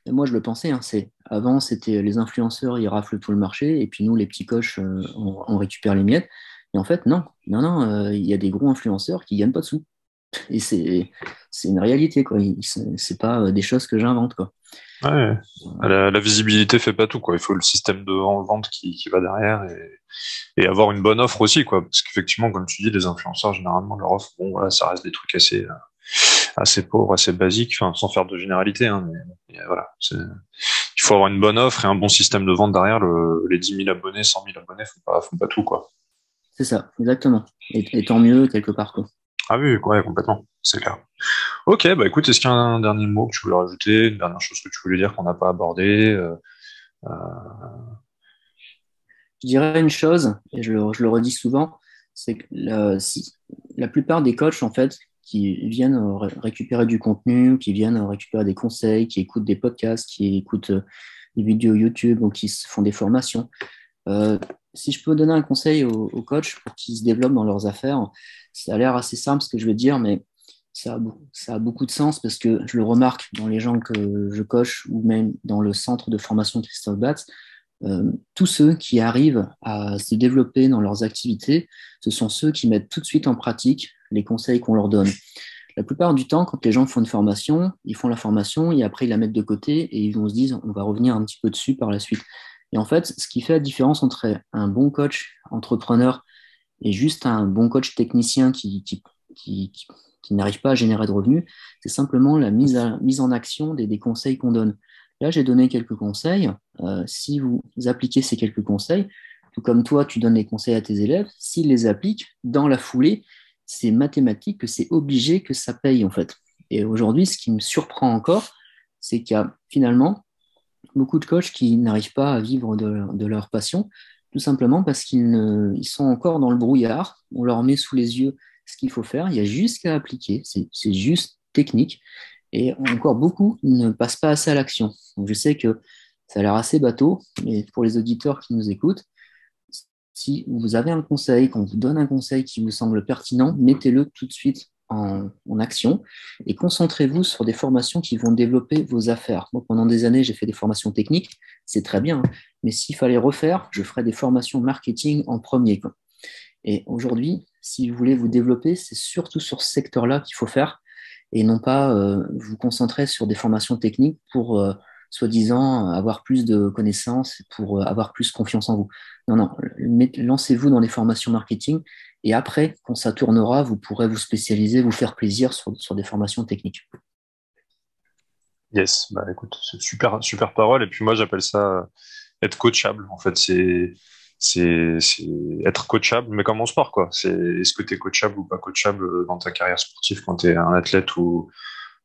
et moi je le pensais, hein, avant c'était les influenceurs, ils raflent tout le marché, et puis nous, les petits coachs, on récupère les miettes. Et en fait, non, non, non, il y a des gros influenceurs qui gagnent pas de sous. Et c'est une réalité, quoi. C'est pas des choses que j'invente, quoi. Ouais. La visibilité fait pas tout, quoi. Il faut le système de vente qui va derrière et avoir une bonne offre aussi, quoi. Parce qu'effectivement, comme tu dis, les influenceurs, généralement, leur offre, bon, voilà, ça reste des trucs assez pauvres, assez basiques, enfin, sans faire de généralité, hein, mais voilà. Il faut avoir une bonne offre et un bon système de vente derrière. Les 10 000 abonnés, 100 000 abonnés font pas tout, quoi. C'est ça, exactement. Et tant mieux, quelque part, quoi. Ah oui, ouais, complètement. C'est clair. Ok, bah écoute, est-ce qu'il y a un dernier mot que tu voulais rajouter, une dernière chose que tu voulais dire qu'on n'a pas abordé euh, Je dirais une chose, et je le redis souvent, c'est que la plupart des coachs, en fait, qui viennent récupérer du contenu, qui viennent récupérer des conseils, qui écoutent des podcasts, qui écoutent des vidéos YouTube ou qui font des formations, euh, si je peux donner un conseil aux coachs pour qu'ils se développent dans leurs affaires, ça a l'air assez simple ce que je veux dire, mais ça a beaucoup de sens parce que je le remarque dans les gens que je coach ou même dans le centre de formation de Christophe Batz. Tous ceux qui arrivent à se développer dans leurs activités, ce sont ceux qui mettent tout de suite en pratique les conseils qu'on leur donne. La plupart du temps, quand les gens font une formation, ils font la formation et après ils la mettent de côté et ils vont se dire on va revenir un petit peu dessus par la suite. Et en fait, ce qui fait la différence entre un bon coach entrepreneur et juste un bon coach technicien qui n'arrive pas à générer de revenus, c'est simplement la mise en action des conseils qu'on donne. Là, j'ai donné quelques conseils. Si vous appliquez ces quelques conseils, tout comme toi, tu donnes les conseils à tes élèves, s'ils les appliquent dans la foulée, c'est mathématique que c'est obligé que ça paye en fait. Et aujourd'hui, ce qui me surprend encore, c'est qu'il y a finalement beaucoup de coachs qui n'arrivent pas à vivre de leur passion, tout simplement parce ils sont encore dans le brouillard. On leur met sous les yeux ce qu'il faut faire. Il y a juste qu'à appliquer. C'est juste technique. Et encore beaucoup ne passent pas assez à l'action. Donc je sais que ça a l'air assez bateau, mais pour les auditeurs qui nous écoutent, si vous avez un conseil, qu'on vous donne un conseil qui vous semble pertinent, mettez-le tout de suite en action et concentrez-vous sur des formations qui vont développer vos affaires. Moi, pendant des années, j'ai fait des formations techniques, c'est très bien, mais s'il fallait refaire, je ferais des formations marketing en premier, quoi. Et aujourd'hui, si vous voulez vous développer, c'est surtout sur ce secteur-là qu'il faut faire et non pas vous concentrer sur des formations techniques pour soi-disant avoir plus de connaissances, pour avoir plus confiance en vous. Non, non, lancez-vous dans les formations marketing et après, quand ça tournera, vous pourrez vous spécialiser, vous faire plaisir sur des formations techniques. yes, bah écoute, c'est super, super parole. Et puis moi, j'appelle ça être coachable. En fait, c'est être coachable, mais comme en sport, quoi. Est-ce que tu es coachable ou pas coachable dans ta carrière sportive quand tu es un athlète ou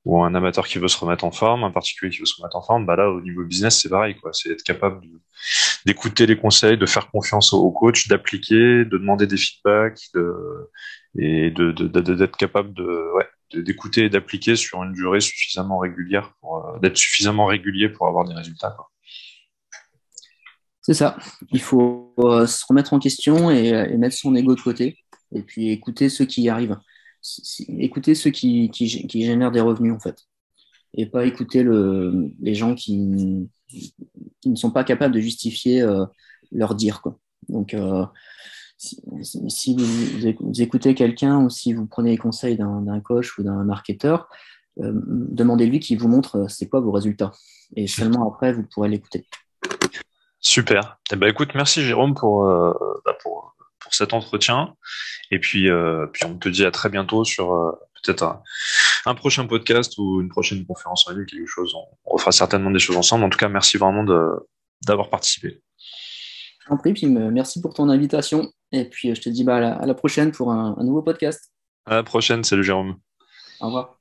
un amateur qui veut se remettre en forme, un particulier qui veut se remettre en forme, bah là, au niveau business, c'est pareil, quoi. C'est être capable d'écouter les conseils, de faire confiance au coach, d'appliquer, de demander des feedbacks, d'être capable d'écouter et d'appliquer sur une durée suffisamment régulière d'être suffisamment régulier pour avoir des résultats, quoi. C'est ça. Il faut se remettre en question et mettre son ego de côté et puis écouter ceux qui y arrivent. Écouter ceux qui génèrent des revenus, en fait. Et pas écouter les gens qui ne sont pas capables de justifier leur dire, quoi. Donc, si vous écoutez quelqu'un ou si vous prenez les conseils d'un coach ou d'un marketeur, demandez-lui qu'il vous montre c'est quoi vos résultats. Et seulement après, vous pourrez l'écouter. Super. Eh ben, écoute, merci Jérôme pour cet entretien. Et puis on te dit à très bientôt sur peut-être un prochain podcast ou une prochaine conférence en ligne, quelque chose. On refera certainement des choses ensemble. En tout cas, merci vraiment d'avoir participé. Je t'en prie, puis merci pour ton invitation. Et puis je te dis à la prochaine pour un nouveau podcast. À la prochaine. Salut Jérôme. Au revoir.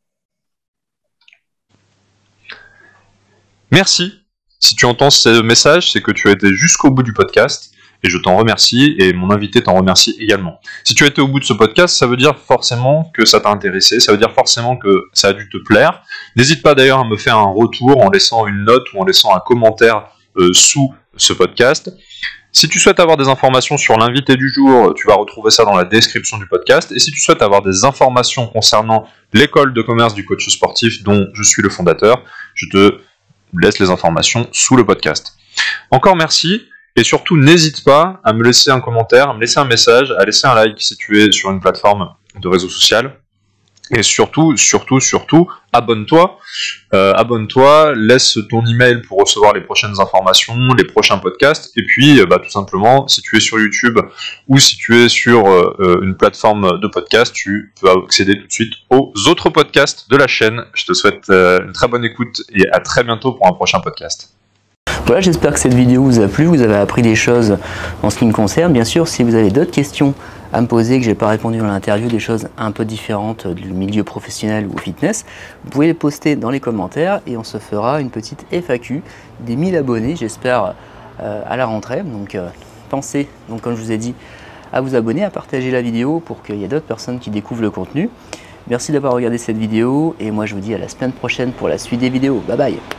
Merci. Si tu entends ce message, c'est que tu as été jusqu'au bout du podcast et je t'en remercie, et mon invité t'en remercie également. Si tu as été au bout de ce podcast, ça veut dire forcément que ça t'a intéressé, ça veut dire forcément que ça a dû te plaire. N'hésite pas d'ailleurs à me faire un retour en laissant une note ou en laissant un commentaire sous ce podcast. Si tu souhaites avoir des informations sur l'invité du jour, tu vas retrouver ça dans la description du podcast. Et si tu souhaites avoir des informations concernant l'école de commerce du coach sportif dont je suis le fondateur, je te laisse les informations sous le podcast. Encore merci, et surtout n'hésite pas à me laisser un commentaire, à me laisser un message, à laisser un like si tu es sur une plateforme de réseau social. Et surtout, abonne-toi. Laisse ton email pour recevoir les prochaines informations, les prochains podcasts. Et puis, tout simplement, si tu es sur YouTube ou si tu es sur une plateforme de podcast, tu peux accéder tout de suite aux autres podcasts de la chaîne. Je te souhaite une très bonne écoute et à très bientôt pour un prochain podcast. Voilà, j'espère que cette vidéo vous a plu, vous avez appris des choses en ce qui me concerne. Bien sûr, si vous avez d'autres questions à me poser, que je n'ai pas répondu dans l'interview, des choses un peu différentes du milieu professionnel ou fitness, vous pouvez les poster dans les commentaires et on se fera une petite FAQ des 1000 abonnés, j'espère, à la rentrée. Donc pensez, comme je vous ai dit, à vous abonner, à partager la vidéo pour qu'il y ait d'autres personnes qui découvrent le contenu. Merci d'avoir regardé cette vidéo et moi je vous dis à la semaine prochaine pour la suite des vidéos. Bye bye!